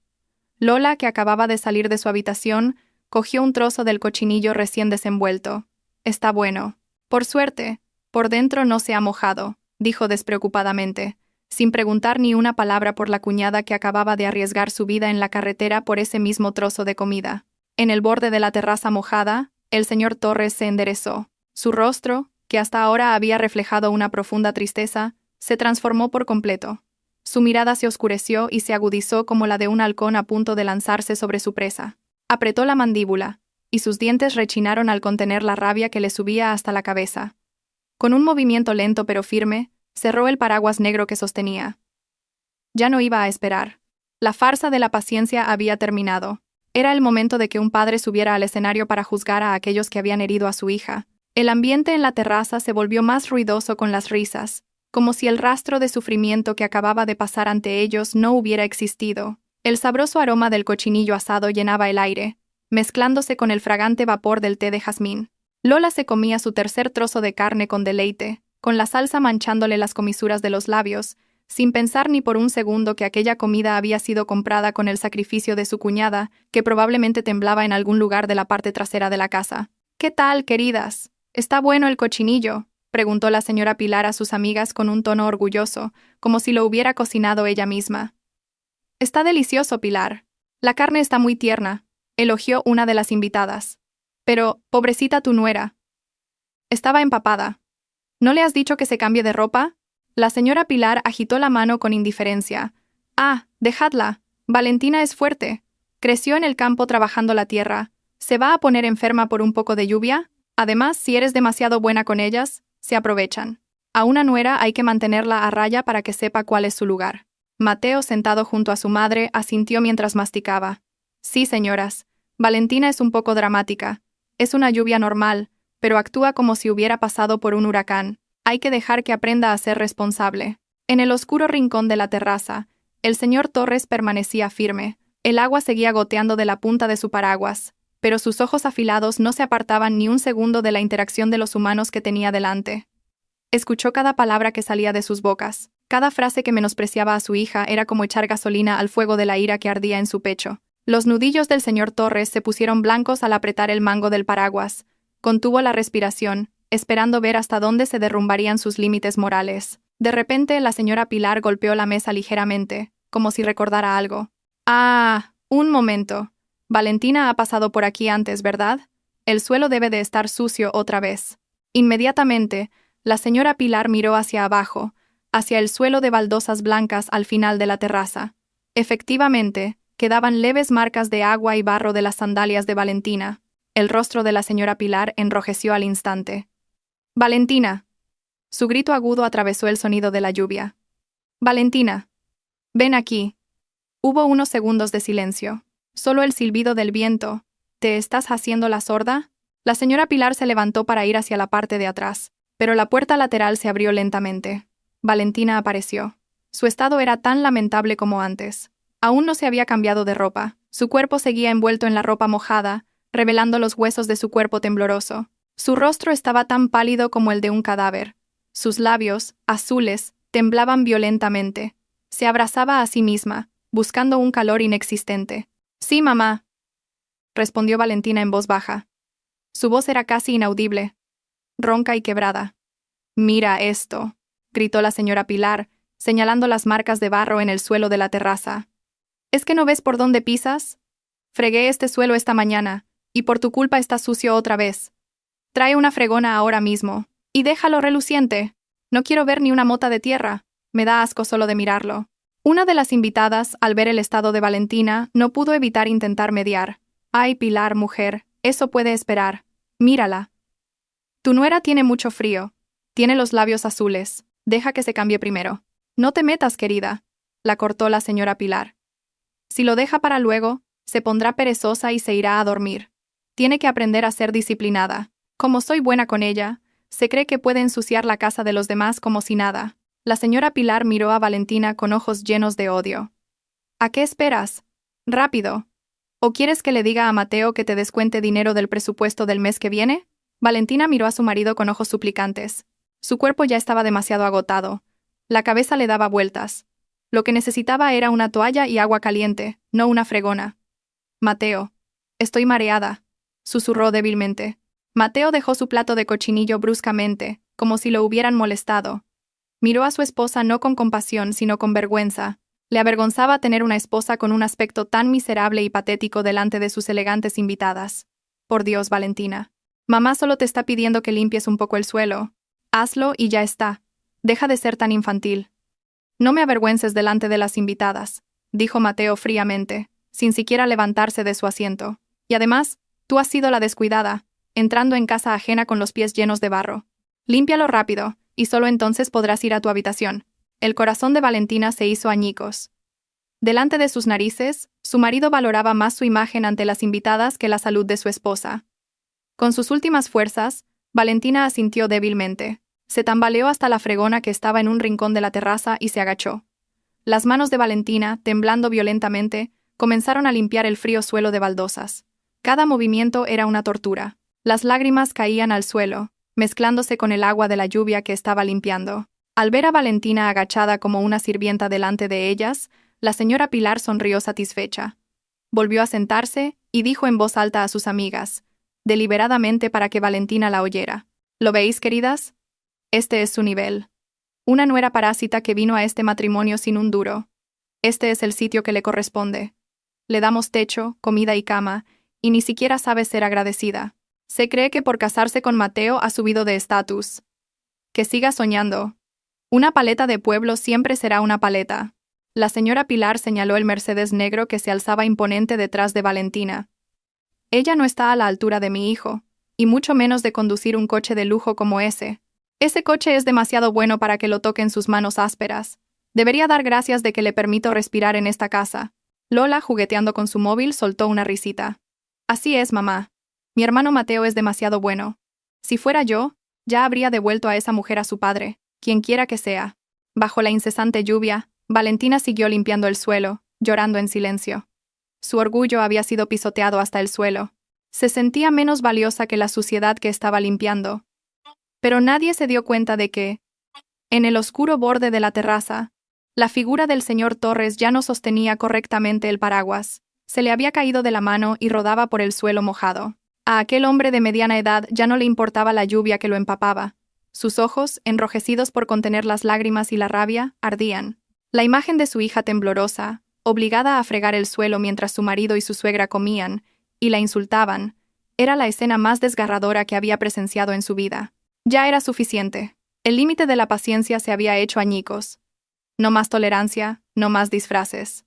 Lola, que acababa de salir de su habitación, cogió un trozo del cochinillo recién desenvuelto. Está bueno. Por suerte, por dentro no se ha mojado, dijo despreocupadamente, sin preguntar ni una palabra por la cuñada que acababa de arriesgar su vida en la carretera por ese mismo trozo de comida. En el borde de la terraza mojada, el señor Torres se enderezó. Su rostro, que hasta ahora había reflejado una profunda tristeza, se transformó por completo. Su mirada se oscureció y se agudizó como la de un halcón a punto de lanzarse sobre su presa. Apretó la mandíbula, y sus dientes rechinaron al contener la rabia que le subía hasta la cabeza. Con un movimiento lento pero firme, cerró el paraguas negro que sostenía. Ya no iba a esperar. La farsa de la paciencia había terminado. Era el momento de que un padre subiera al escenario para juzgar a aquellos que habían herido a su hija. El ambiente en la terraza se volvió más ruidoso con las risas, como si el rastro de sufrimiento que acababa de pasar ante ellos no hubiera existido. El sabroso aroma del cochinillo asado llenaba el aire, mezclándose con el fragante vapor del té de jazmín. Lola se comía su tercer trozo de carne con deleite, con la salsa manchándole las comisuras de los labios, sin pensar ni por un segundo que aquella comida había sido comprada con el sacrificio de su cuñada, que probablemente temblaba en algún lugar de la parte trasera de la casa. «¿Qué tal, queridas? ¿Está bueno el cochinillo?», preguntó la señora Pilar a sus amigas con un tono orgulloso, como si lo hubiera cocinado ella misma. «Está delicioso, Pilar. La carne está muy tierna», elogió una de las invitadas. «Pero, pobrecita tu nuera. Estaba empapada. ¿No le has dicho que se cambie de ropa?». La señora Pilar agitó la mano con indiferencia. «Ah, dejadla. Valentina es fuerte. Creció en el campo trabajando la tierra. ¿Se va a poner enferma por un poco de lluvia? Además, si eres demasiado buena con ellas, se aprovechan. A una nuera hay que mantenerla a raya para que sepa cuál es su lugar». Mateo, sentado junto a su madre, asintió mientras masticaba. «Sí, señoras. Valentina es un poco dramática. Es una lluvia normal, pero actúa como si hubiera pasado por un huracán. Hay que dejar que aprenda a ser responsable». En el oscuro rincón de la terraza, el señor Torres permanecía firme. El agua seguía goteando de la punta de su paraguas, pero sus ojos afilados no se apartaban ni un segundo de la interacción de los humanos que tenía delante. Escuchó cada palabra que salía de sus bocas. Cada frase que menospreciaba a su hija era como echar gasolina al fuego de la ira que ardía en su pecho. Los nudillos del señor Torres se pusieron blancos al apretar el mango del paraguas. Contuvo la respiración, esperando ver hasta dónde se derrumbarían sus límites morales. De repente, la señora Pilar golpeó la mesa ligeramente, como si recordara algo. «Ah, un momento. Valentina ha pasado por aquí antes, ¿verdad? El suelo debe de estar sucio otra vez». Inmediatamente, la señora Pilar miró hacia abajo, hacia el suelo de baldosas blancas al final de la terraza. Efectivamente, quedaban leves marcas de agua y barro de las sandalias de Valentina. El rostro de la señora Pilar enrojeció al instante. «Valentina». Su grito agudo atravesó el sonido de la lluvia. «Valentina. Ven aquí». Hubo unos segundos de silencio. Solo el silbido del viento. «¿Te estás haciendo la sorda?». La señora Pilar se levantó para ir hacia la parte de atrás, pero la puerta lateral se abrió lentamente. Valentina apareció. Su estado era tan lamentable como antes. Aún no se había cambiado de ropa. Su cuerpo seguía envuelto en la ropa mojada, revelando los huesos de su cuerpo tembloroso. Su rostro estaba tan pálido como el de un cadáver. Sus labios, azules, temblaban violentamente. Se abrazaba a sí misma, buscando un calor inexistente. «Sí, mamá», respondió Valentina en voz baja. Su voz era casi inaudible, ronca y quebrada. «Mira esto», gritó la señora Pilar, señalando las marcas de barro en el suelo de la terraza. «¿Es que no ves por dónde pisas? Fregué este suelo esta mañana, y por tu culpa está sucio otra vez. Trae una fregona ahora mismo, y déjalo reluciente. No quiero ver ni una mota de tierra, me da asco solo de mirarlo». Una de las invitadas, al ver el estado de Valentina, no pudo evitar intentar mediar. «Ay, Pilar, mujer, eso puede esperar. Mírala. Tu nuera tiene mucho frío. Tiene los labios azules. Deja que se cambie primero». «No te metas, querida», la cortó la señora Pilar. «Si lo deja para luego, se pondrá perezosa y se irá a dormir. Tiene que aprender a ser disciplinada. Como soy buena con ella, se cree que puede ensuciar la casa de los demás como si nada». La señora Pilar miró a Valentina con ojos llenos de odio. «¿A qué esperas? Rápido. ¿O quieres que le diga a Mateo que te descuente dinero del presupuesto del mes que viene?» Valentina miró a su marido con ojos suplicantes. Su cuerpo ya estaba demasiado agotado. La cabeza le daba vueltas. Lo que necesitaba era una toalla y agua caliente, no una fregona. «Mateo. Estoy mareada», susurró débilmente. Mateo dejó su plato de cochinillo bruscamente, como si lo hubieran molestado. Miró a su esposa no con compasión, sino con vergüenza. Le avergonzaba tener una esposa con un aspecto tan miserable y patético delante de sus elegantes invitadas. «Por Dios, Valentina. Mamá solo te está pidiendo que limpies un poco el suelo. Hazlo y ya está. Deja de ser tan infantil». «No me avergüences delante de las invitadas», dijo Mateo fríamente, sin siquiera levantarse de su asiento. «Y además, tú has sido la descuidada, entrando en casa ajena con los pies llenos de barro. Límpialo rápido, y solo entonces podrás ir a tu habitación». El corazón de Valentina se hizo añicos. Delante de sus narices, su marido valoraba más su imagen ante las invitadas que la salud de su esposa. Con sus últimas fuerzas, Valentina asintió débilmente. Se tambaleó hasta la fregona que estaba en un rincón de la terraza y se agachó. Las manos de Valentina, temblando violentamente, comenzaron a limpiar el frío suelo de baldosas. Cada movimiento era una tortura. Las lágrimas caían al suelo, mezclándose con el agua de la lluvia que estaba limpiando. Al ver a Valentina agachada como una sirvienta delante de ellas, la señora Pilar sonrió satisfecha. Volvió a sentarse y dijo en voz alta a sus amigas, deliberadamente para que Valentina la oyera: «¿Lo veis, queridas? Este es su nivel. Una nuera parásita que vino a este matrimonio sin un duro. Este es el sitio que le corresponde. Le damos techo, comida y cama, y ni siquiera sabe ser agradecida. Se cree que por casarse con Mateo ha subido de estatus. Que siga soñando. Una paleta de pueblo siempre será una paleta». La señora Pilar señaló el Mercedes negro que se alzaba imponente detrás de Valentina. «Ella no está a la altura de mi hijo, y mucho menos de conducir un coche de lujo como ese. Ese coche es demasiado bueno para que lo toquen sus manos ásperas. Debería dar gracias de que le permito respirar en esta casa». Lola, jugueteando con su móvil, soltó una risita. «Así es, mamá. Mi hermano Mateo es demasiado bueno. Si fuera yo, ya habría devuelto a esa mujer a su padre, quien quiera que sea». Bajo la incesante lluvia, Valentina siguió limpiando el suelo, llorando en silencio. Su orgullo había sido pisoteado hasta el suelo. Se sentía menos valiosa que la suciedad que estaba limpiando. Pero nadie se dio cuenta de que, en el oscuro borde de la terraza, la figura del señor Torres ya no sostenía correctamente el paraguas. Se le había caído de la mano y rodaba por el suelo mojado. A aquel hombre de mediana edad ya no le importaba la lluvia que lo empapaba. Sus ojos, enrojecidos por contener las lágrimas y la rabia, ardían. La imagen de su hija temblorosa, obligada a fregar el suelo mientras su marido y su suegra comían, y la insultaban, era la escena más desgarradora que había presenciado en su vida. Ya era suficiente. El límite de la paciencia se había hecho añicos. No más tolerancia, no más disfraces.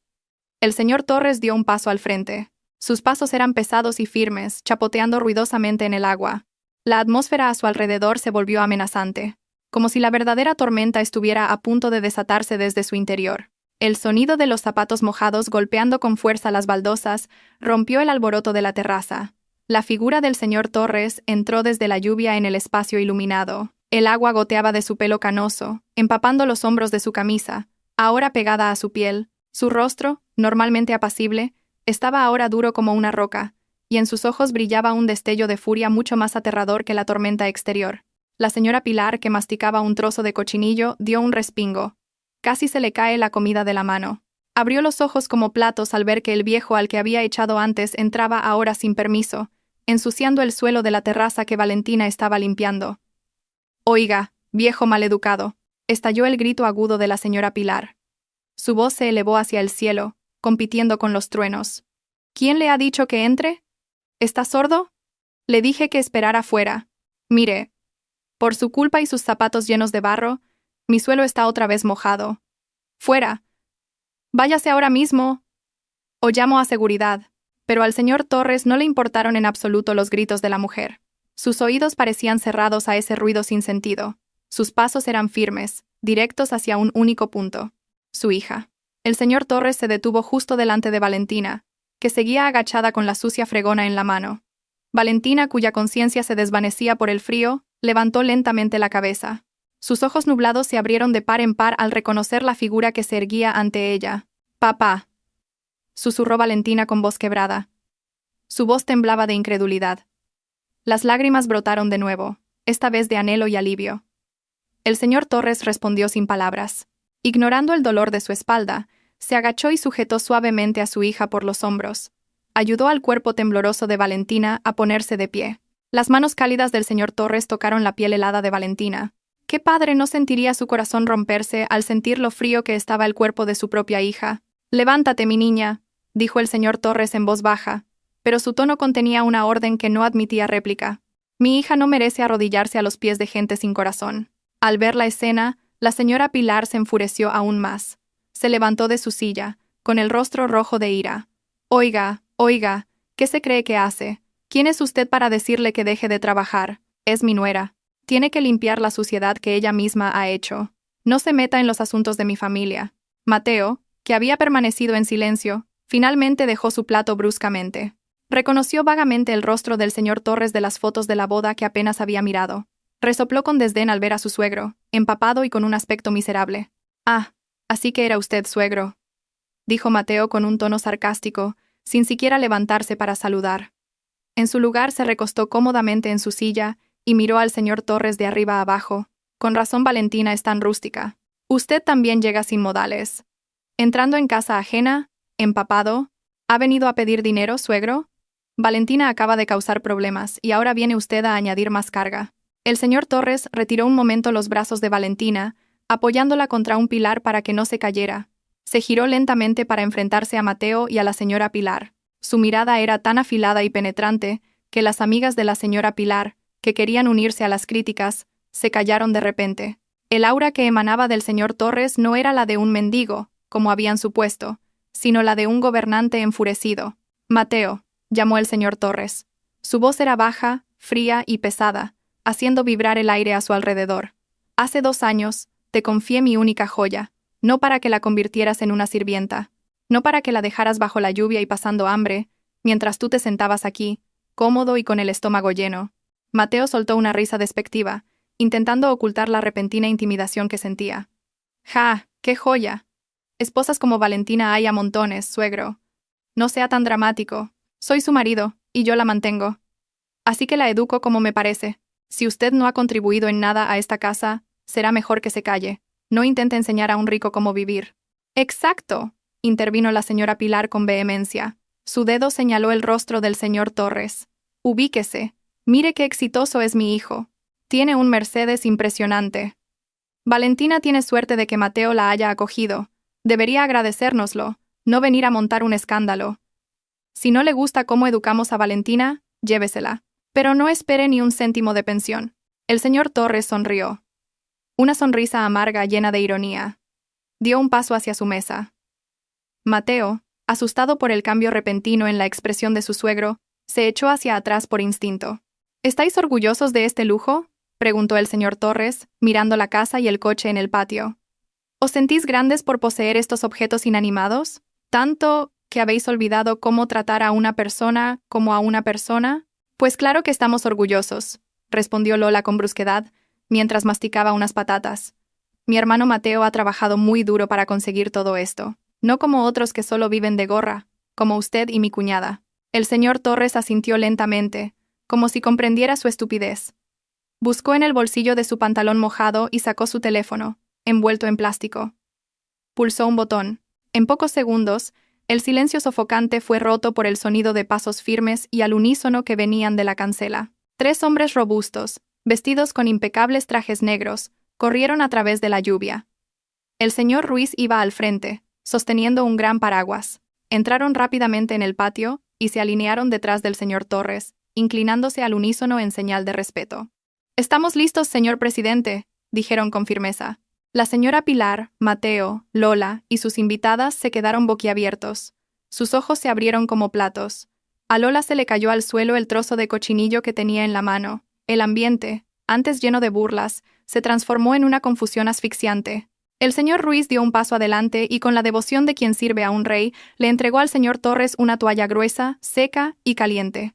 El señor Torres dio un paso al frente. Sus pasos eran pesados y firmes, chapoteando ruidosamente en el agua. La atmósfera a su alrededor se volvió amenazante, como si la verdadera tormenta estuviera a punto de desatarse desde su interior. El sonido de los zapatos mojados golpeando con fuerza las baldosas rompió el alboroto de la terraza. La figura del señor Torres entró desde la lluvia en el espacio iluminado. El agua goteaba de su pelo canoso, empapando los hombros de su camisa, ahora pegada a su piel. Su rostro, normalmente apacible, estaba ahora duro como una roca, y en sus ojos brillaba un destello de furia mucho más aterrador que la tormenta exterior. La señora Pilar, que masticaba un trozo de cochinillo, dio un respingo. Casi se le cae la comida de la mano. Abrió los ojos como platos al ver que el viejo al que había echado antes entraba ahora sin permiso, ensuciando el suelo de la terraza que Valentina estaba limpiando. «Oiga, viejo maleducado», estalló el grito agudo de la señora Pilar. Su voz se elevó hacia el cielo, compitiendo con los truenos. «¿Quién le ha dicho que entre? ¿Está sordo? Le dije que esperara fuera. Mire, por su culpa y sus zapatos llenos de barro, mi suelo está otra vez mojado. Fuera. Váyase ahora mismo. O llamo a seguridad». Pero al señor Torres no le importaron en absoluto los gritos de la mujer. Sus oídos parecían cerrados a ese ruido sin sentido. Sus pasos eran firmes, directos hacia un único punto. Su hija. El señor Torres se detuvo justo delante de Valentina, que seguía agachada con la sucia fregona en la mano. Valentina, cuya conciencia se desvanecía por el frío, levantó lentamente la cabeza. Sus ojos nublados se abrieron de par en par al reconocer la figura que se erguía ante ella. «Papá», susurró Valentina con voz quebrada. Su voz temblaba de incredulidad. Las lágrimas brotaron de nuevo, esta vez de anhelo y alivio. El señor Torres respondió sin palabras. Ignorando el dolor de su espalda, se agachó y sujetó suavemente a su hija por los hombros. Ayudó al cuerpo tembloroso de Valentina a ponerse de pie. Las manos cálidas del señor Torres tocaron la piel helada de Valentina. ¿Qué padre no sentiría su corazón romperse al sentir lo frío que estaba el cuerpo de su propia hija? «Levántate, mi niña», dijo el señor Torres en voz baja, pero su tono contenía una orden que no admitía réplica. «Mi hija no merece arrodillarse a los pies de gente sin corazón». Al ver la escena, la señora Pilar se enfureció aún más. Se levantó de su silla, con el rostro rojo de ira. «Oiga, oiga, ¿qué se cree que hace? ¿Quién es usted para decirle que deje de trabajar? Es mi nuera. Tiene que limpiar la suciedad que ella misma ha hecho. No se meta en los asuntos de mi familia». Mateo, que había permanecido en silencio, finalmente dejó su plato bruscamente. Reconoció vagamente el rostro del señor Torres de las fotos de la boda que apenas había mirado. Resopló con desdén al ver a su suegro, empapado y con un aspecto miserable. «Ah, así que era usted suegro», dijo Mateo con un tono sarcástico, sin siquiera levantarse para saludar. En su lugar se recostó cómodamente en su silla y miró al señor Torres de arriba abajo. «Con razón Valentina es tan rústica. Usted también llega sin modales. Entrando en casa ajena, empapado, ¿ha venido a pedir dinero, suegro? Valentina acaba de causar problemas y ahora viene usted a añadir más carga». El señor Torres retiró un momento los brazos de Valentina, apoyándola contra un pilar para que no se cayera. Se giró lentamente para enfrentarse a Mateo y a la señora Pilar. Su mirada era tan afilada y penetrante que las amigas de la señora Pilar, que querían unirse a las críticas, se callaron de repente. El aura que emanaba del señor Torres no era la de un mendigo, como habían supuesto, sino la de un gobernante enfurecido. «Mateo», llamó el señor Torres. Su voz era baja, fría y pesada, haciendo vibrar el aire a su alrededor. «Hace 2 años, te confié mi única joya, no para que la convirtieras en una sirvienta, no para que la dejaras bajo la lluvia y pasando hambre, mientras tú te sentabas aquí, cómodo y con el estómago lleno». Mateo soltó una risa despectiva, intentando ocultar la repentina intimidación que sentía. «¡Ja! ¡Qué joya! Esposas como Valentina hay a montones, suegro. No sea tan dramático. Soy su marido, y yo la mantengo. Así que la educo como me parece. Si usted no ha contribuido en nada a esta casa, será mejor que se calle. No intente enseñar a un rico cómo vivir». «¡Exacto!», intervino la señora Pilar con vehemencia. Su dedo señaló el rostro del señor Torres. «Ubíquese. Mire qué exitoso es mi hijo. Tiene un Mercedes impresionante. Valentina tiene suerte de que Mateo la haya acogido. Debería agradecérnoslo, no venir a montar un escándalo. Si no le gusta cómo educamos a Valentina, llévesela. Pero no espere ni un céntimo de pensión. El señor Torres sonrió. Una sonrisa amarga llena de ironía. Dio un paso hacia su mesa. Mateo, asustado por el cambio repentino en la expresión de su suegro, se echó hacia atrás por instinto. ¿Estáis orgullosos de este lujo?, preguntó el señor Torres, mirando la casa y el coche en el patio. ¿Os sentís grandes por poseer estos objetos inanimados? ¿Tanto que habéis olvidado cómo tratar a una persona como a una persona? Pues claro que estamos orgullosos, respondió Lola con brusquedad, mientras masticaba unas patatas. Mi hermano Mateo ha trabajado muy duro para conseguir todo esto, no como otros que solo viven de gorra, como usted y mi cuñada. El señor Torres asintió lentamente, como si comprendiera su estupidez. Buscó en el bolsillo de su pantalón mojado y sacó su teléfono, envuelto en plástico. Pulsó un botón. En pocos segundos, el silencio sofocante fue roto por el sonido de pasos firmes y al unísono que venían de la cancela. 3 hombres robustos, vestidos con impecables trajes negros, corrieron a través de la lluvia. El señor Ruiz iba al frente, sosteniendo un gran paraguas. Entraron rápidamente en el patio y se alinearon detrás del señor Torres, inclinándose al unísono en señal de respeto. «Estamos listos, señor presidente», dijeron con firmeza. La señora Pilar, Mateo, Lola y sus invitadas se quedaron boquiabiertos. Sus ojos se abrieron como platos. A Lola se le cayó al suelo el trozo de cochinillo que tenía en la mano. El ambiente, antes lleno de burlas, se transformó en una confusión asfixiante. El señor Ruiz dio un paso adelante y con la devoción de quien sirve a un rey, le entregó al señor Torres una toalla gruesa, seca y caliente.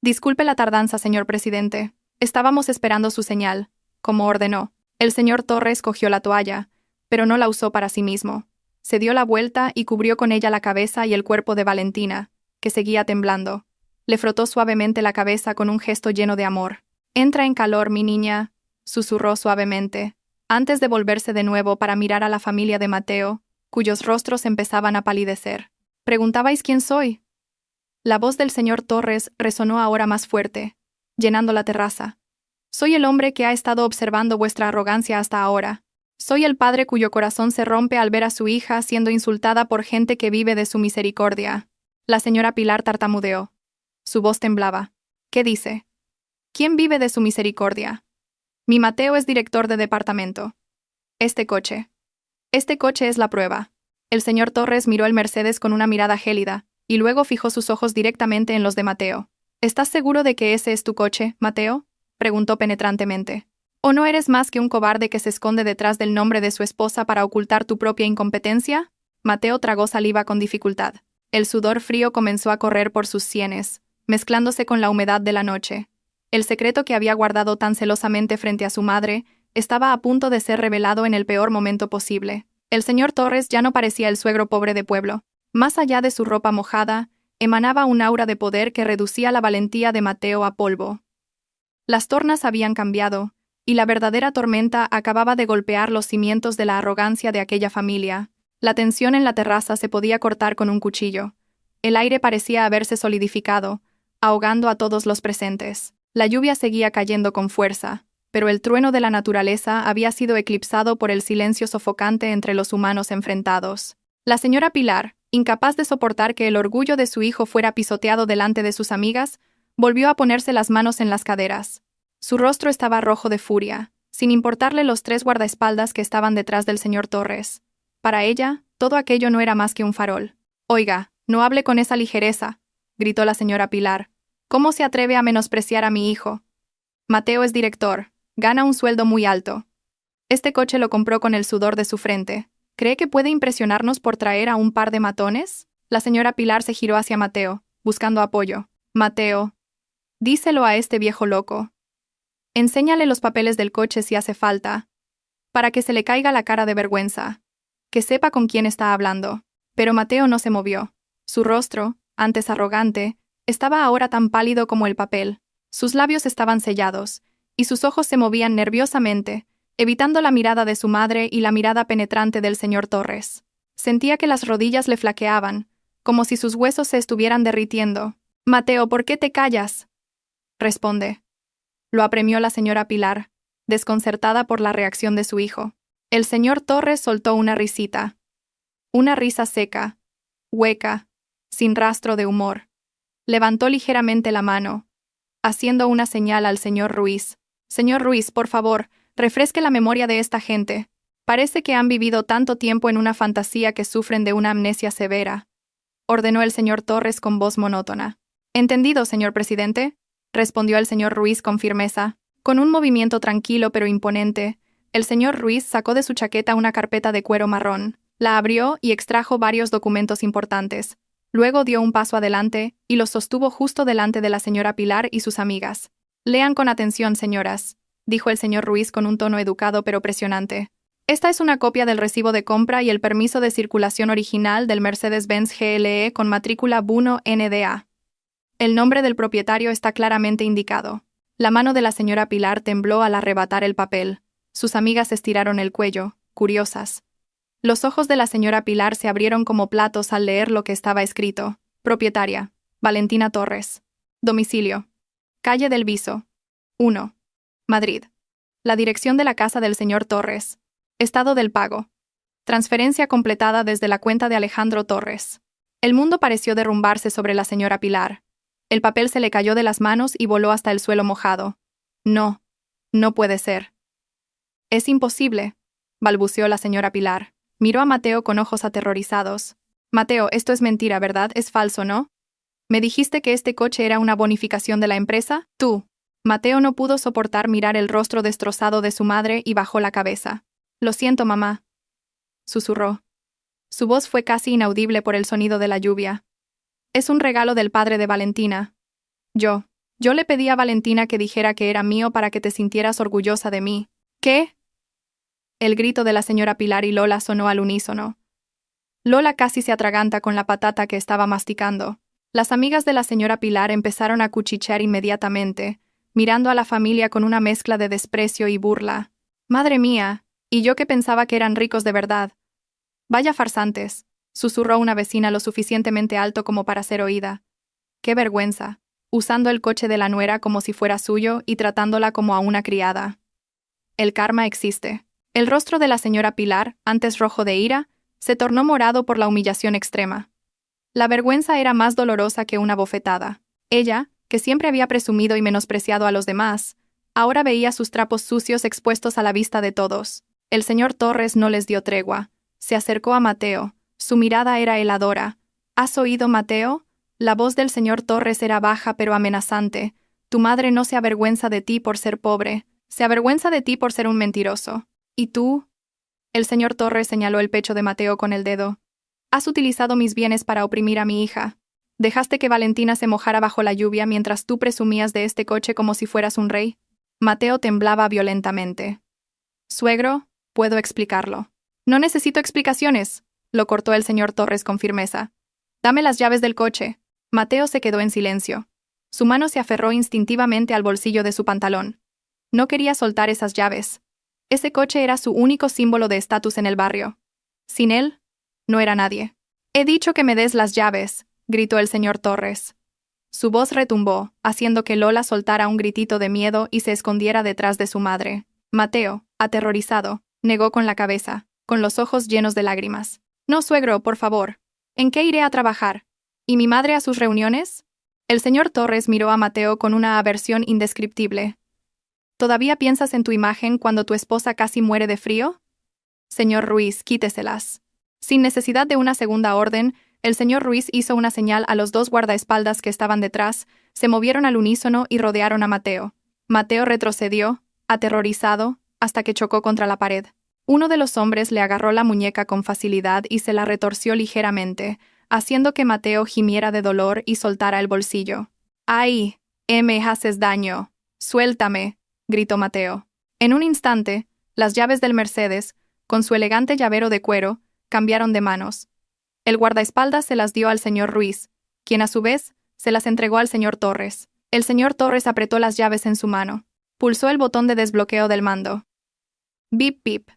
«Disculpe la tardanza, señor presidente. Estábamos esperando su señal», como ordenó. El señor Torres cogió la toalla, pero no la usó para sí mismo. Se dio la vuelta y cubrió con ella la cabeza y el cuerpo de Valentina, que seguía temblando. Le frotó suavemente la cabeza con un gesto lleno de amor. «Entra en calor, mi niña», susurró suavemente, antes de volverse de nuevo para mirar a la familia de Mateo, cuyos rostros empezaban a palidecer. «¿Preguntabais quién soy?». La voz del señor Torres resonó ahora más fuerte, llenando la terraza. «Soy el hombre que ha estado observando vuestra arrogancia hasta ahora. Soy el padre cuyo corazón se rompe al ver a su hija siendo insultada por gente que vive de su misericordia». La señora Pilar tartamudeó. Su voz temblaba. «¿Qué dice? ¿Quién vive de su misericordia?». «Mi Mateo es director de departamento». Este coche es la prueba». El señor Torres miró el Mercedes con una mirada gélida, y luego fijó sus ojos directamente en los de Mateo. «¿Estás seguro de que ese es tu coche, Mateo?», preguntó penetrantemente. «¿O no eres más que un cobarde que se esconde detrás del nombre de su esposa para ocultar tu propia incompetencia?». Mateo tragó saliva con dificultad. El sudor frío comenzó a correr por sus sienes, mezclándose con la humedad de la noche. El secreto que había guardado tan celosamente frente a su madre estaba a punto de ser revelado en el peor momento posible. El señor Torres ya no parecía el suegro pobre de pueblo. Más allá de su ropa mojada, emanaba un aura de poder que reducía la valentía de Mateo a polvo. Las tornas habían cambiado, y la verdadera tormenta acababa de golpear los cimientos de la arrogancia de aquella familia. La tensión en la terraza se podía cortar con un cuchillo. El aire parecía haberse solidificado, ahogando a todos los presentes. La lluvia seguía cayendo con fuerza, pero el trueno de la naturaleza había sido eclipsado por el silencio sofocante entre los humanos enfrentados. La señora Pilar, incapaz de soportar que el orgullo de su hijo fuera pisoteado delante de sus amigas, volvió a ponerse las manos en las caderas. Su rostro estaba rojo de furia, sin importarle los 3 guardaespaldas que estaban detrás del señor Torres. Para ella, todo aquello no era más que un farol. «Oiga, no hable con esa ligereza», gritó la señora Pilar. «¿Cómo se atreve a menospreciar a mi hijo? Mateo es director, gana un sueldo muy alto. Este coche lo compró con el sudor de su frente. ¿Cree que puede impresionarnos por traer a un par de matones?». La señora Pilar se giró hacia Mateo, buscando apoyo. «Mateo, díselo a este viejo loco. Enséñale los papeles del coche si hace falta, para que se le caiga la cara de vergüenza. Que sepa con quién está hablando». Pero Mateo no se movió. Su rostro, antes arrogante, estaba ahora tan pálido como el papel. Sus labios estaban sellados, y sus ojos se movían nerviosamente, evitando la mirada de su madre y la mirada penetrante del señor Torres. Sentía que las rodillas le flaqueaban, como si sus huesos se estuvieran derritiendo. «Mateo, ¿por qué te callas?». «Responde», lo apremió la señora Pilar, desconcertada por la reacción de su hijo. El señor Torres soltó una risita. Una risa seca, hueca, sin rastro de humor. Levantó ligeramente la mano, haciendo una señal al señor Ruiz. Señor Ruiz, por favor, refresque la memoria de esta gente. Parece que han vivido tanto tiempo en una fantasía que sufren de una amnesia severa, ordenó el señor Torres con voz monótona. Entendido, señor presidente, respondió el señor Ruiz con firmeza. Con un movimiento tranquilo pero imponente, el señor Ruiz sacó de su chaqueta una carpeta de cuero marrón, la abrió y extrajo varios documentos importantes. Luego dio un paso adelante y los sostuvo justo delante de la señora Pilar y sus amigas. Lean con atención, señoras, dijo el señor Ruiz con un tono educado pero presionante. Esta es una copia del recibo de compra y el permiso de circulación original del Mercedes-Benz GLE con matrícula B1 NDA. El nombre del propietario está claramente indicado. La mano de la señora Pilar tembló al arrebatar el papel. Sus amigas estiraron el cuello, curiosas. Los ojos de la señora Pilar se abrieron como platos al leer lo que estaba escrito. Propietaria: Valentina Torres. Domicilio: Calle del Viso, 1. Madrid. La dirección de la casa del señor Torres. Estado del pago: transferencia completada desde la cuenta de Alejandro Torres. El mundo pareció derrumbarse sobre la señora Pilar. El papel se le cayó de las manos y voló hasta el suelo mojado. No, no puede ser. Es imposible, balbuceó la señora Pilar. Miró a Mateo con ojos aterrorizados. Mateo, esto es mentira, ¿verdad? Es falso, ¿no? ¿Me dijiste que este coche era una bonificación de la empresa? Tú. Mateo no pudo soportar mirar el rostro destrozado de su madre y bajó la cabeza. Lo siento, mamá, susurró. Su voz fue casi inaudible por el sonido de la lluvia. Es un regalo del padre de Valentina. Yo le pedí a Valentina que dijera que era mío para que te sintieras orgullosa de mí. ¿Qué? El grito de la señora Pilar y Lola sonó al unísono. Lola casi se atraganta con la patata que estaba masticando. Las amigas de la señora Pilar empezaron a cuchichear inmediatamente, mirando a la familia con una mezcla de desprecio y burla. Madre mía, y yo que pensaba que eran ricos de verdad. Vaya farsantes, susurró una vecina lo suficientemente alto como para ser oída. Qué vergüenza, usando el coche de la nuera como si fuera suyo y tratándola como a una criada. El karma existe. El rostro de la señora Pilar, antes rojo de ira, se tornó morado por la humillación extrema. La vergüenza era más dolorosa que una bofetada. Ella, que siempre había presumido y menospreciado a los demás, ahora veía sus trapos sucios expuestos a la vista de todos. El señor Torres no les dio tregua. Se acercó a Mateo. Su mirada era heladora. ¿Has oído, Mateo? La voz del señor Torres era baja pero amenazante. Tu madre no se avergüenza de ti por ser pobre. Se avergüenza de ti por ser un mentiroso. ¿Y tú? El señor Torres señaló el pecho de Mateo con el dedo. Has utilizado mis bienes para oprimir a mi hija. Dejaste que Valentina se mojara bajo la lluvia mientras tú presumías de este coche como si fueras un rey. Mateo temblaba violentamente. Suegro, puedo explicarlo. No necesito explicaciones, lo cortó el señor Torres con firmeza. Dame las llaves del coche. Mateo se quedó en silencio. Su mano se aferró instintivamente al bolsillo de su pantalón. No quería soltar esas llaves. Ese coche era su único símbolo de estatus en el barrio. Sin él, no era nadie. He dicho que me des las llaves, gritó el señor Torres. Su voz retumbó, haciendo que Lola soltara un gritito de miedo y se escondiera detrás de su madre. Mateo, aterrorizado, negó con la cabeza, con los ojos llenos de lágrimas. No, suegro, por favor. ¿En qué iré a trabajar? ¿Y mi madre a sus reuniones? El señor Torres miró a Mateo con una aversión indescriptible. ¿Todavía piensas en tu imagen cuando tu esposa casi muere de frío? Señor Ruiz, quíteselas. Sin necesidad de una segunda orden, el señor Ruiz hizo una señal a los dos guardaespaldas que estaban detrás, se movieron al unísono y rodearon a Mateo. Mateo retrocedió, aterrorizado, hasta que chocó contra la pared. Uno de los hombres le agarró la muñeca con facilidad y se la retorció ligeramente, haciendo que Mateo gimiera de dolor y soltara el bolsillo. ¡Ay! Me haces daño. ¡Suéltame!, gritó Mateo. En un instante, las llaves del Mercedes, con su elegante llavero de cuero, cambiaron de manos. El guardaespaldas se las dio al señor Ruiz, quien a su vez se las entregó al señor Torres. El señor Torres apretó las llaves en su mano. Pulsó el botón de desbloqueo del mando. Bip, bip.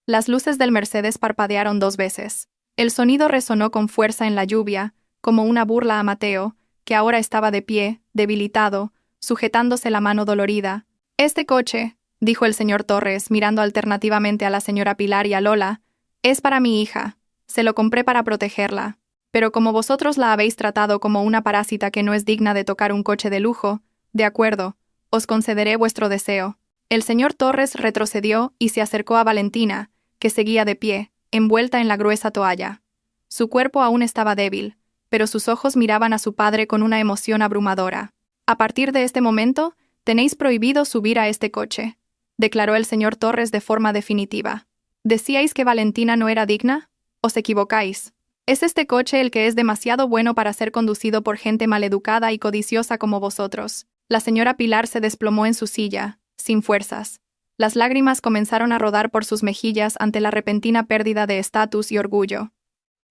Las luces del Mercedes parpadearon 2 veces. El sonido resonó con fuerza en la lluvia, como una burla a Mateo, que ahora estaba de pie, debilitado, sujetándose la mano dolorida. Este coche, dijo el señor Torres, mirando alternativamente a la señora Pilar y a Lola, es para mi hija. Se lo compré para protegerla. Pero como vosotros la habéis tratado como una parásita que no es digna de tocar un coche de lujo, de acuerdo, os concederé vuestro deseo. El señor Torres retrocedió y se acercó a Valentina, que seguía de pie, envuelta en la gruesa toalla. Su cuerpo aún estaba débil, pero sus ojos miraban a su padre con una emoción abrumadora. A partir de este momento, tenéis prohibido subir a este coche, declaró el señor Torres de forma definitiva. ¿Decíais que Valentina no era digna? Os equivocáis. ¿Es este coche el que es demasiado bueno para ser conducido por gente maleducada y codiciosa como vosotros? La señora Pilar se desplomó en su silla, sin fuerzas. Las lágrimas comenzaron a rodar por sus mejillas ante la repentina pérdida de estatus y orgullo.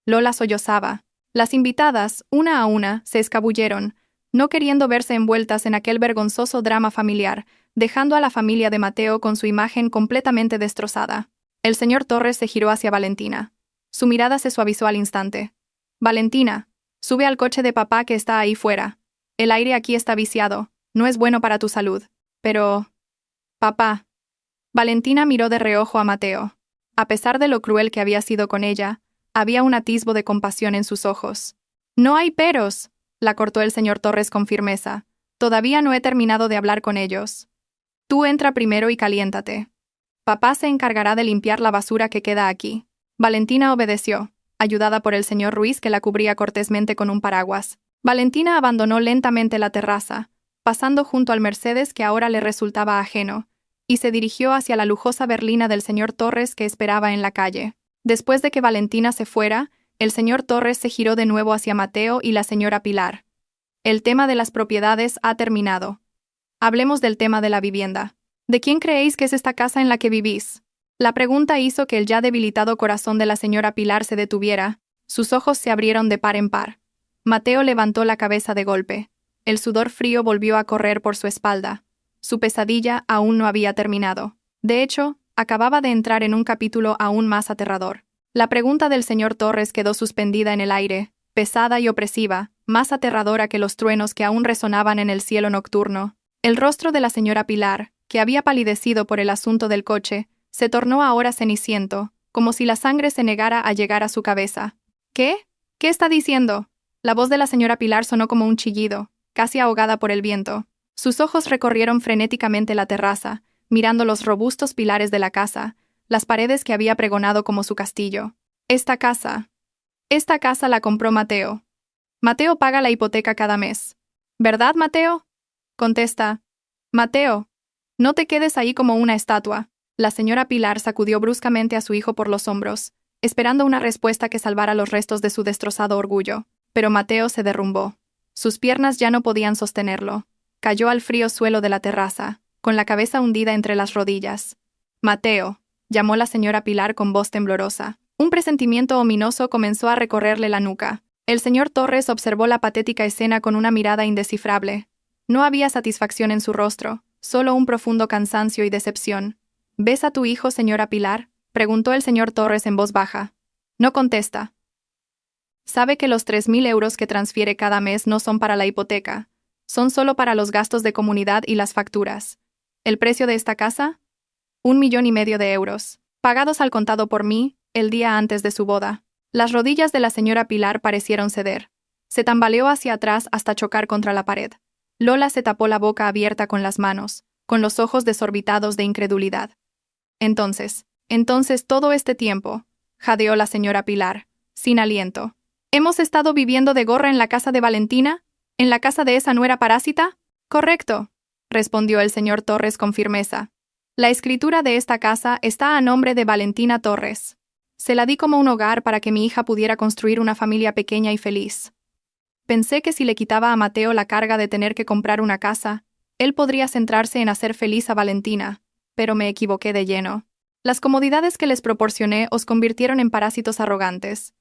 Lola sollozaba. Las invitadas, una a una, se escabulleron, no queriendo verse envueltas en aquel vergonzoso drama familiar, dejando a la familia de Mateo con su imagen completamente destrozada. El señor Torres se giró hacia Valentina. Su mirada se suavizó al instante. Valentina, sube al coche de papá que está ahí fuera. El aire aquí está viciado, no es bueno para tu salud. Pero... Papá. Valentina miró de reojo a Mateo. A pesar de lo cruel que había sido con ella, había un atisbo de compasión en sus ojos. No hay peros, la cortó el señor Torres con firmeza. Todavía no he terminado de hablar con ellos. Tú entra primero y caliéntate. Papá se encargará de limpiar la basura que queda aquí. Valentina obedeció, ayudada por el señor Ruiz que la cubría cortésmente con un paraguas. Valentina abandonó lentamente la terraza, pasando junto al Mercedes que ahora le resultaba ajeno, y se dirigió hacia la lujosa berlina del señor Torres que esperaba en la calle. Después de que Valentina se fuera, el señor Torres se giró de nuevo hacia Mateo y la señora Pilar. El tema de las propiedades ha terminado. Hablemos del tema de la vivienda. ¿De quién creéis que es esta casa en la que vivís? La pregunta hizo que el ya debilitado corazón de la señora Pilar se detuviera, sus ojos se abrieron de par en par. Mateo levantó la cabeza de golpe. El sudor frío volvió a correr por su espalda. Su pesadilla aún no había terminado. De hecho, acababa de entrar en un capítulo aún más aterrador. La pregunta del señor Torres quedó suspendida en el aire, pesada y opresiva, más aterradora que los truenos que aún resonaban en el cielo nocturno. El rostro de la señora Pilar, que había palidecido por el asunto del coche, se tornó ahora ceniciento, como si la sangre se negara a llegar a su cabeza. ¿Qué? ¿Qué está diciendo? La voz de la señora Pilar sonó como un chillido, casi ahogada por el viento. Sus ojos recorrieron frenéticamente la terraza, mirando los robustos pilares de la casa, las paredes que había pregonado como su castillo. Esta casa la compró Mateo. Mateo paga la hipoteca cada mes. ¿Verdad, Mateo? Contesta. Mateo, no te quedes ahí como una estatua. La señora Pilar sacudió bruscamente a su hijo por los hombros, esperando una respuesta que salvara los restos de su destrozado orgullo. Pero Mateo se derrumbó. Sus piernas ya no podían sostenerlo. Cayó al frío suelo de la terraza, con la cabeza hundida entre las rodillas. Mateo, llamó la señora Pilar con voz temblorosa. Un presentimiento ominoso comenzó a recorrerle la nuca. El señor Torres observó la patética escena con una mirada indescifrable. No había satisfacción en su rostro, solo un profundo cansancio y decepción. ¿Ves a tu hijo, señora Pilar?, preguntó el señor Torres en voz baja. No contesta. Sabe que los 3.000 euros que transfiere cada mes no son para la hipoteca, son solo para los gastos de comunidad y las facturas. ¿El precio de esta casa? 1,5 millones de euros, pagados al contado por mí, el día antes de su boda. Las rodillas de la señora Pilar parecieron ceder. Se tambaleó hacia atrás hasta chocar contra la pared. Lola se tapó la boca abierta con las manos, con los ojos desorbitados de incredulidad. Entonces todo este tiempo, jadeó la señora Pilar, sin aliento. ¿Hemos estado viviendo de gorra en la casa de Valentina? ¿En la casa de esa nuera parásita? Correcto, respondió el señor Torres con firmeza. La escritura de esta casa está a nombre de Valentina Torres. Se la di como un hogar para que mi hija pudiera construir una familia pequeña y feliz. Pensé que si le quitaba a Mateo la carga de tener que comprar una casa, él podría centrarse en hacer feliz a Valentina, pero me equivoqué de lleno. Las comodidades que les proporcioné os convirtieron en parásitos arrogantes.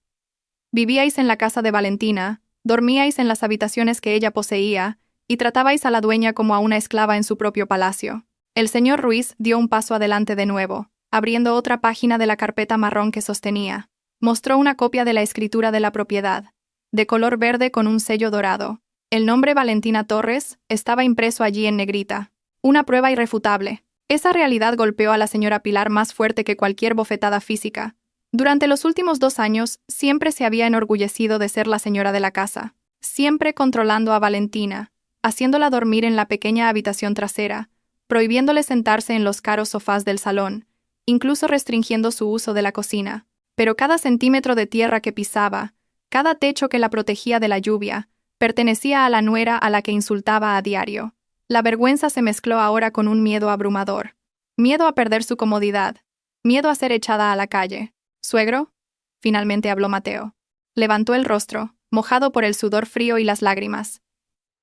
Vivíais en la casa de Valentina, dormíais en las habitaciones que ella poseía, y tratabais a la dueña como a una esclava en su propio palacio. El señor Ruiz dio un paso adelante de nuevo, abriendo otra página de la carpeta marrón que sostenía. Mostró una copia de la escritura de la propiedad, de color verde con un sello dorado. El nombre Valentina Torres estaba impreso allí en negrita. Una prueba irrefutable. Esa realidad golpeó a la señora Pilar más fuerte que cualquier bofetada física. Durante los últimos 2 años, siempre se había enorgullecido de ser la señora de la casa, siempre controlando a Valentina, haciéndola dormir en la pequeña habitación trasera, prohibiéndole sentarse en los caros sofás del salón, incluso restringiendo su uso de la cocina. Pero cada centímetro de tierra que pisaba, cada techo que la protegía de la lluvia, pertenecía a la nuera a la que insultaba a diario. La vergüenza se mezcló ahora con un miedo abrumador. Miedo a perder su comodidad. Miedo a ser echada a la calle. ¿Suegro? Finalmente habló Mateo. Levantó el rostro, mojado por el sudor frío y las lágrimas.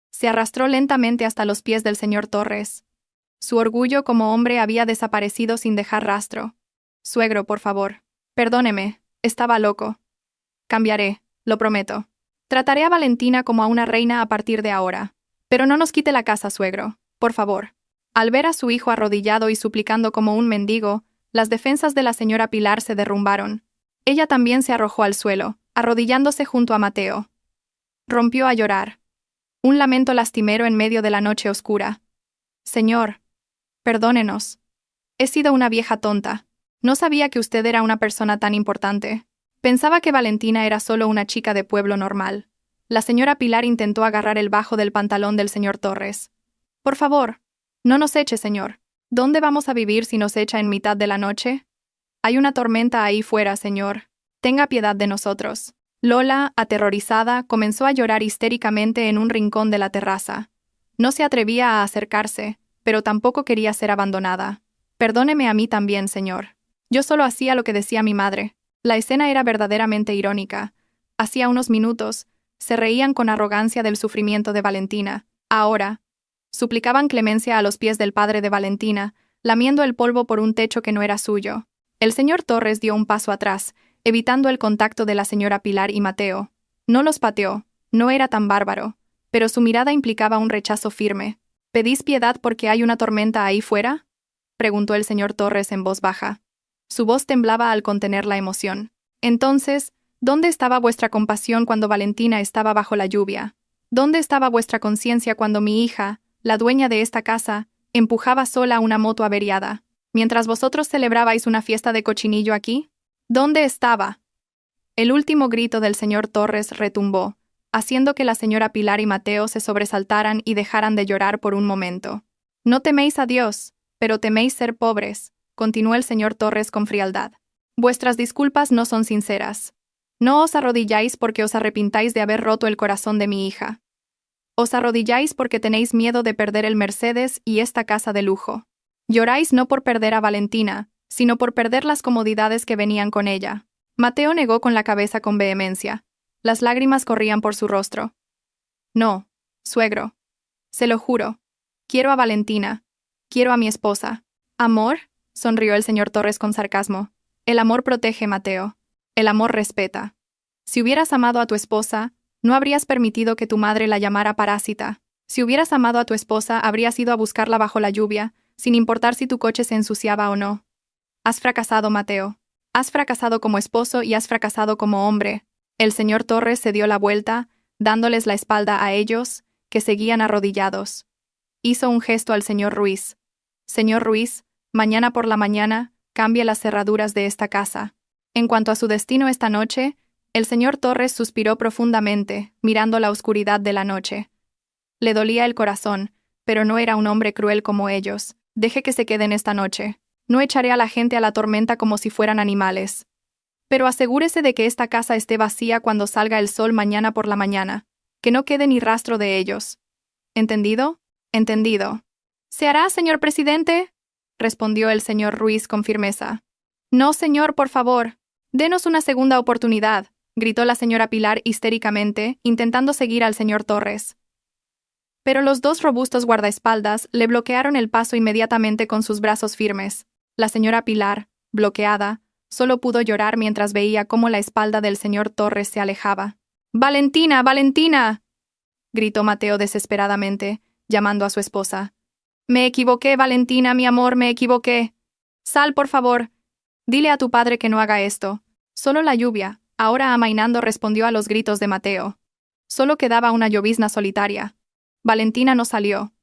Se arrastró lentamente hasta los pies del señor Torres. Su orgullo como hombre había desaparecido sin dejar rastro. Suegro, por favor. Perdóneme, estaba loco. Cambiaré, lo prometo. Trataré a Valentina como a una reina a partir de ahora. Pero no nos quite la casa, suegro, por favor. Al ver a su hijo arrodillado y suplicando como un mendigo, las defensas de la señora Pilar se derrumbaron. Ella también se arrojó al suelo, arrodillándose junto a Mateo. Rompió a llorar. Un lamento lastimero en medio de la noche oscura. Señor, perdónenos. He sido una vieja tonta. No sabía que usted era una persona tan importante. Pensaba que Valentina era solo una chica de pueblo normal. La señora Pilar intentó agarrar el bajo del pantalón del señor Torres. Por favor, no nos eche, señor. ¿Dónde vamos a vivir si nos echa en mitad de la noche? Hay una tormenta ahí fuera, señor. Tenga piedad de nosotros. Lola, aterrorizada, comenzó a llorar histéricamente en un rincón de la terraza. No se atrevía a acercarse, pero tampoco quería ser abandonada. Perdóneme a mí también, señor. Yo solo hacía lo que decía mi madre. La escena era verdaderamente irónica. Hacía unos minutos, se reían con arrogancia del sufrimiento de Valentina. Ahora, suplicaban clemencia a los pies del padre de Valentina, lamiendo el polvo por un techo que no era suyo. El señor Torres dio un paso atrás, evitando el contacto de la señora Pilar y Mateo. No los pateó, no era tan bárbaro, pero su mirada implicaba un rechazo firme. ¿Pedís piedad porque hay una tormenta ahí fuera?, preguntó el señor Torres en voz baja. Su voz temblaba al contener la emoción. Entonces, ¿dónde estaba vuestra compasión cuando Valentina estaba bajo la lluvia? ¿Dónde estaba vuestra conciencia cuando mi hija, la dueña de esta casa, empujaba sola una moto averiada, mientras vosotros celebrabais una fiesta de cochinillo aquí? ¿Dónde estaba? El último grito del señor Torres retumbó, haciendo que la señora Pilar y Mateo se sobresaltaran y dejaran de llorar por un momento. No teméis a Dios, pero teméis ser pobres, continuó el señor Torres con frialdad. Vuestras disculpas no son sinceras. No os arrodilláis porque os arrepintáis de haber roto el corazón de mi hija. Os arrodilláis porque tenéis miedo de perder el Mercedes y esta casa de lujo. Lloráis no por perder a Valentina, sino por perder las comodidades que venían con ella. Mateo negó con la cabeza con vehemencia. Las lágrimas corrían por su rostro. No, suegro. Se lo juro. Quiero a Valentina. Quiero a mi esposa. ¿Amor? Sonrió el señor Torres con sarcasmo. El amor protege, Mateo. El amor respeta. Si hubieras amado a tu esposa, no habrías permitido que tu madre la llamara parásita. Si hubieras amado a tu esposa, habrías ido a buscarla bajo la lluvia, sin importar si tu coche se ensuciaba o no. Has fracasado, Mateo. Has fracasado como esposo y has fracasado como hombre. El señor Torres se dio la vuelta, dándoles la espalda a ellos, que seguían arrodillados. Hizo un gesto al señor Ruiz. Señor Ruiz, mañana por la mañana, cambie las cerraduras de esta casa. En cuanto a su destino esta noche, el señor Torres suspiró profundamente, mirando la oscuridad de la noche. Le dolía el corazón, pero no era un hombre cruel como ellos. Deje que se queden esta noche. No echaré a la gente a la tormenta como si fueran animales. Pero asegúrese de que esta casa esté vacía cuando salga el sol mañana por la mañana. Que no quede ni rastro de ellos. ¿Entendido? Entendido. ¿Se hará, señor presidente?, respondió el señor Ruiz con firmeza. No, señor, por favor. Denos una segunda oportunidad, gritó la señora Pilar histéricamente, intentando seguir al señor Torres. Pero los dos robustos guardaespaldas le bloquearon el paso inmediatamente con sus brazos firmes. La señora Pilar, bloqueada, solo pudo llorar mientras veía cómo la espalda del señor Torres se alejaba. ¡Valentina, Valentina!, gritó Mateo desesperadamente, llamando a su esposa. Me equivoqué, Valentina, mi amor, me equivoqué. Sal, por favor. Dile a tu padre que no haga esto. Solo la lluvia, ahora amainando, respondió a los gritos de Mateo. Solo quedaba una llovizna solitaria. Valentina no salió.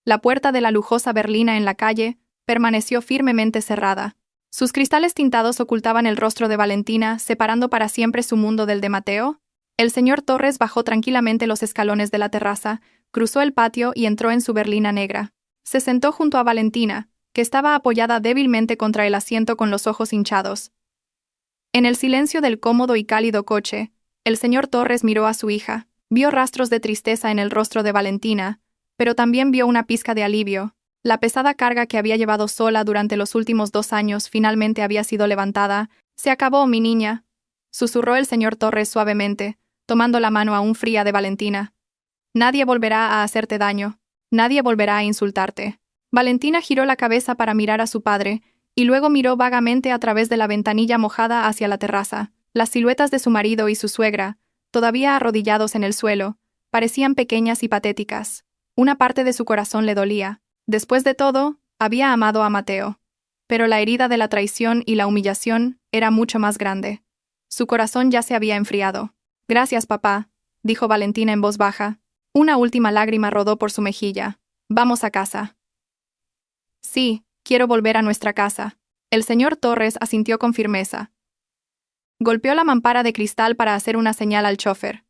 La puerta de la lujosa berlina en la calle permaneció firmemente cerrada. Sus cristales tintados ocultaban el rostro de Valentina, separando para siempre su mundo del de Mateo. El señor Torres bajó tranquilamente los escalones de la terraza, cruzó el patio y entró en su berlina negra. Se sentó junto a Valentina, que estaba apoyada débilmente contra el asiento con los ojos hinchados. En el silencio del cómodo y cálido coche, el señor Torres miró a su hija, vio rastros de tristeza en el rostro de Valentina, pero también vio una pizca de alivio. La pesada carga que había llevado sola durante los últimos 2 años finalmente había sido levantada. «Se acabó, mi niña», susurró el señor Torres suavemente, tomando la mano aún fría de Valentina. «Nadie volverá a hacerte daño. Nadie volverá a insultarte». Valentina giró la cabeza para mirar a su padre, y luego miró vagamente a través de la ventanilla mojada hacia la terraza. Las siluetas de su marido y su suegra, todavía arrodillados en el suelo, parecían pequeñas y patéticas. Una parte de su corazón le dolía. Después de todo, había amado a Mateo. Pero la herida de la traición y la humillación era mucho más grande. Su corazón ya se había enfriado. «Gracias, papá», dijo Valentina en voz baja. Una última lágrima rodó por su mejilla. «Vamos a casa». «Sí, quiero volver a nuestra casa». El señor Torres asintió con firmeza. Golpeó la mampara de cristal para hacer una señal al chofer.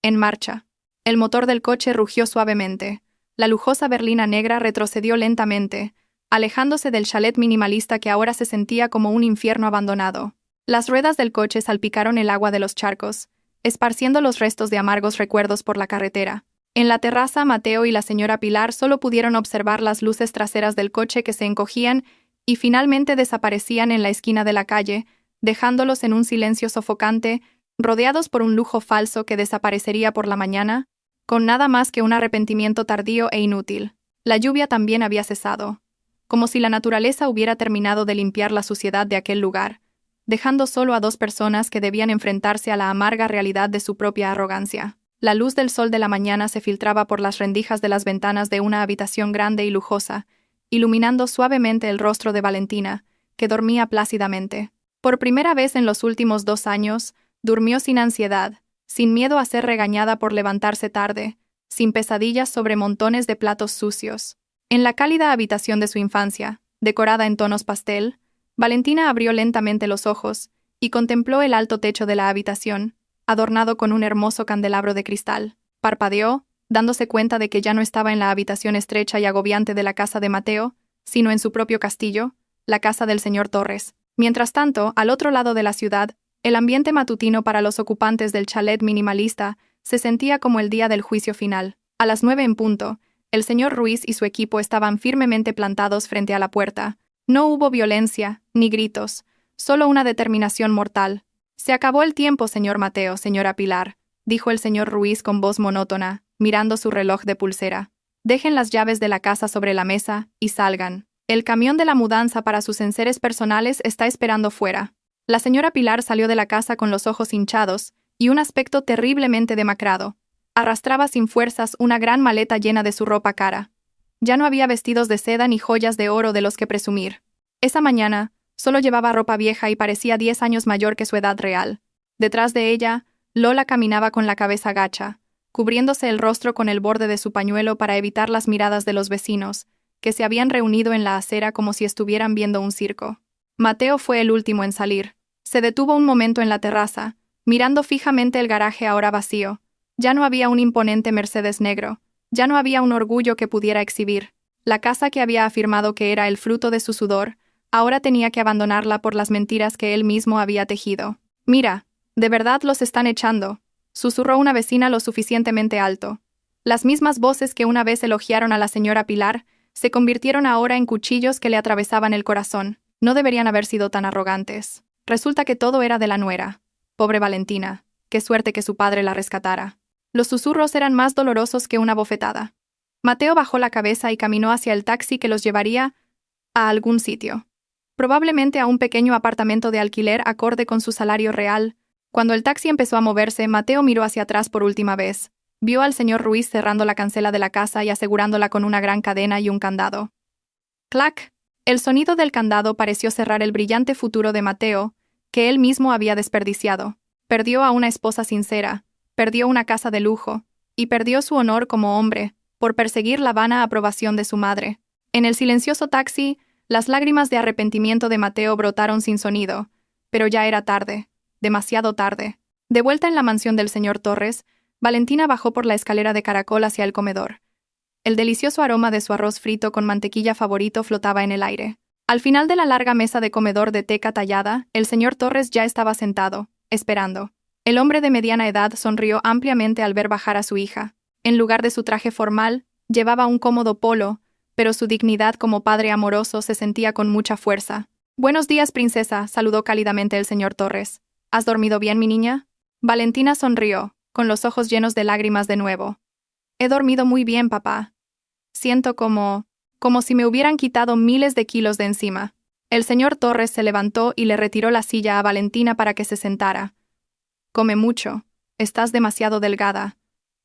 «En marcha». El motor del coche rugió suavemente. La lujosa berlina negra retrocedió lentamente, alejándose del chalet minimalista que ahora se sentía como un infierno abandonado. Las ruedas del coche salpicaron el agua de los charcos, esparciendo los restos de amargos recuerdos por la carretera. En la terraza, Mateo y la señora Pilar solo pudieron observar las luces traseras del coche que se encogían y finalmente desaparecían en la esquina de la calle, dejándolos en un silencio sofocante, rodeados por un lujo falso que desaparecería por la mañana, con nada más que un arrepentimiento tardío e inútil. La lluvia también había cesado, como si la naturaleza hubiera terminado de limpiar la suciedad de aquel lugar, dejando solo a 2 personas que debían enfrentarse a la amarga realidad de su propia arrogancia. La luz del sol de la mañana se filtraba por las rendijas de las ventanas de una habitación grande y lujosa, iluminando suavemente el rostro de Valentina, que dormía plácidamente. Por primera vez en los últimos 2 años, durmió sin ansiedad, sin miedo a ser regañada por levantarse tarde, sin pesadillas sobre montones de platos sucios. En la cálida habitación de su infancia, decorada en tonos pastel, Valentina abrió lentamente los ojos y contempló el alto techo de la habitación, adornado con un hermoso candelabro de cristal. Parpadeó, dándose cuenta de que ya no estaba en la habitación estrecha y agobiante de la casa de Mateo, sino en su propio castillo, la casa del señor Torres. Mientras tanto, al otro lado de la ciudad, el ambiente matutino para los ocupantes del chalet minimalista se sentía como el día del juicio final. A las 9 en punto, el señor Ruiz y su equipo estaban firmemente plantados frente a la puerta. No hubo violencia, ni gritos, solo una determinación mortal. «Se acabó el tiempo, señor Mateo, señora Pilar», dijo el señor Ruiz con voz monótona, mirando su reloj de pulsera. «Dejen las llaves de la casa sobre la mesa y salgan. El camión de la mudanza para sus enseres personales está esperando fuera». La señora Pilar salió de la casa con los ojos hinchados y un aspecto terriblemente demacrado. Arrastraba sin fuerzas una gran maleta llena de su ropa cara. Ya no había vestidos de seda ni joyas de oro de los que presumir. Esa mañana, solo llevaba ropa vieja y parecía 10 años mayor que su edad real. Detrás de ella, Lola caminaba con la cabeza gacha, cubriéndose el rostro con el borde de su pañuelo para evitar las miradas de los vecinos, que se habían reunido en la acera como si estuvieran viendo un circo. Mateo fue el último en salir. Se detuvo un momento en la terraza, mirando fijamente el garaje ahora vacío. Ya no había un imponente Mercedes negro, ya no había un orgullo que pudiera exhibir. La casa que había afirmado que era el fruto de su sudor, ahora tenía que abandonarla por las mentiras que él mismo había tejido. «Mira, de verdad los están echando», susurró una vecina lo suficientemente alto. Las mismas voces que una vez elogiaron a la señora Pilar se convirtieron ahora en cuchillos que le atravesaban el corazón. No deberían haber sido tan arrogantes. Resulta que todo era de la nuera. Pobre Valentina, qué suerte que su padre la rescatara. Los susurros eran más dolorosos que una bofetada. Mateo bajó la cabeza y caminó hacia el taxi que los llevaría a algún sitio. Probablemente a un pequeño apartamento de alquiler acorde con su salario real. Cuando el taxi empezó a moverse, Mateo miró hacia atrás por última vez. Vio al señor Ruiz cerrando la cancela de la casa y asegurándola con una gran cadena y un candado. ¡Clac! El sonido del candado pareció cerrar el brillante futuro de Mateo, que él mismo había desperdiciado. Perdió a una esposa sincera, perdió una casa de lujo, y perdió su honor como hombre, por perseguir la vana aprobación de su madre. En el silencioso taxi, las lágrimas de arrepentimiento de Mateo brotaron sin sonido, pero ya era tarde, demasiado tarde. De vuelta en la mansión del señor Torres, Valentina bajó por la escalera de caracol hacia el comedor. El delicioso aroma de su arroz frito con mantequilla favorito flotaba en el aire. Al final de la larga mesa de comedor de teca tallada, el señor Torres ya estaba sentado, esperando. El hombre de mediana edad sonrió ampliamente al ver bajar a su hija. En lugar de su traje formal, llevaba un cómodo polo, pero su dignidad como padre amoroso se sentía con mucha fuerza. «Buenos días, princesa», saludó cálidamente el señor Torres. «¿Has dormido bien, mi niña?» Valentina sonrió, con los ojos llenos de lágrimas de nuevo. «He dormido muy bien, papá. Siento como si me hubieran quitado miles de kilos de encima». El señor Torres se levantó y le retiró la silla a Valentina para que se sentara. «Come mucho. Estás demasiado delgada.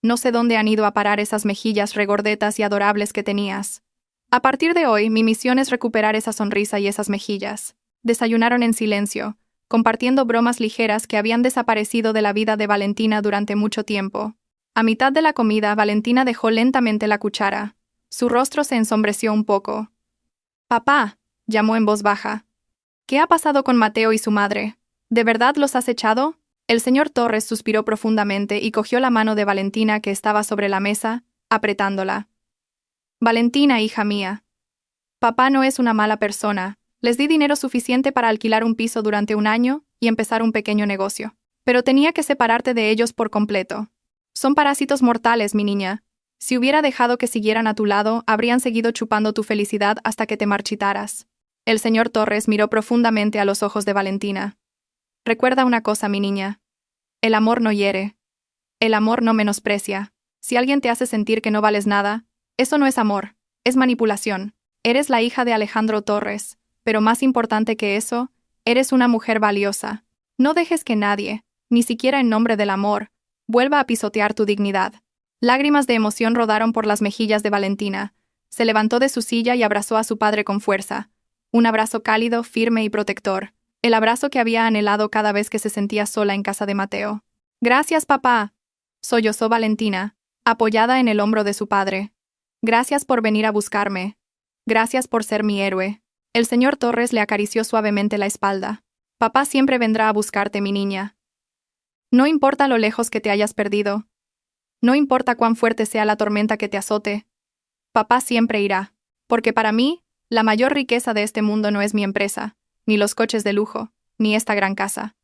No sé dónde han ido a parar esas mejillas regordetas y adorables que tenías. A partir de hoy, mi misión es recuperar esa sonrisa y esas mejillas». Desayunaron en silencio, compartiendo bromas ligeras que habían desaparecido de la vida de Valentina durante mucho tiempo. A mitad de la comida, Valentina dejó lentamente la cuchara. Su rostro se ensombreció un poco. «Papá», llamó en voz baja. «¿Qué ha pasado con Mateo y su madre? ¿De verdad los has echado?» El señor Torres suspiró profundamente y cogió la mano de Valentina que estaba sobre la mesa, apretándola. «Valentina, hija mía. Papá no es una mala persona. Les di dinero suficiente para alquilar un piso durante un año y empezar un pequeño negocio. Pero tenía que separarte de ellos por completo. Son parásitos mortales, mi niña. Si hubiera dejado que siguieran a tu lado, habrían seguido chupando tu felicidad hasta que te marchitaras». El señor Torres miró profundamente a los ojos de Valentina. «Recuerda una cosa, mi niña. El amor no hiere. El amor no menosprecia. Si alguien te hace sentir que no vales nada, eso no es amor, es manipulación. Eres la hija de Alejandro Torres, pero más importante que eso, eres una mujer valiosa. No dejes que nadie, ni siquiera en nombre del amor, vuelva a pisotear tu dignidad». Lágrimas de emoción rodaron por las mejillas de Valentina. Se levantó de su silla y abrazó a su padre con fuerza. Un abrazo cálido, firme y protector. El abrazo que había anhelado cada vez que se sentía sola en casa de Mateo. «Gracias, papá», sollozó Valentina, apoyada en el hombro de su padre. «Gracias por venir a buscarme. Gracias por ser mi héroe». El señor Torres le acarició suavemente la espalda. «Papá siempre vendrá a buscarte, mi niña. No importa lo lejos que te hayas perdido. No importa cuán fuerte sea la tormenta que te azote. Papá siempre irá. Porque para mí, la mayor riqueza de este mundo no es mi empresa, ni los coches de lujo, ni esta gran casa.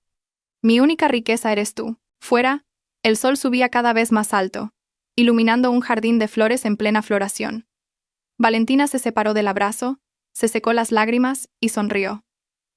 Mi única riqueza eres tú». Fuera, el sol subía cada vez más alto, iluminando un jardín de flores en plena floración. Valentina se separó del abrazo, se secó las lágrimas y sonrió.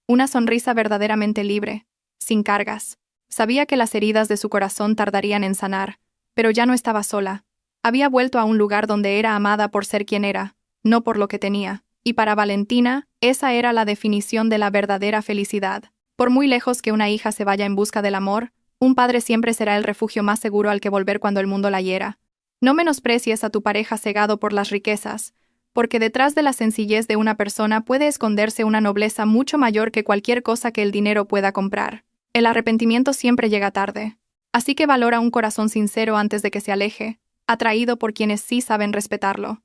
Una sonrisa verdaderamente libre, sin cargas. Sabía que las heridas de su corazón tardarían en sanar, pero ya no estaba sola. Había vuelto a un lugar donde era amada por ser quien era, no por lo que tenía. Y para Valentina, esa era la definición de la verdadera felicidad. Por muy lejos que una hija se vaya en busca del amor, un padre siempre será el refugio más seguro al que volver cuando el mundo la hiera. No menosprecies a tu pareja cegado por las riquezas, porque detrás de la sencillez de una persona puede esconderse una nobleza mucho mayor que cualquier cosa que el dinero pueda comprar. El arrepentimiento siempre llega tarde. Así que valora un corazón sincero antes de que se aleje, atraído por quienes sí saben respetarlo.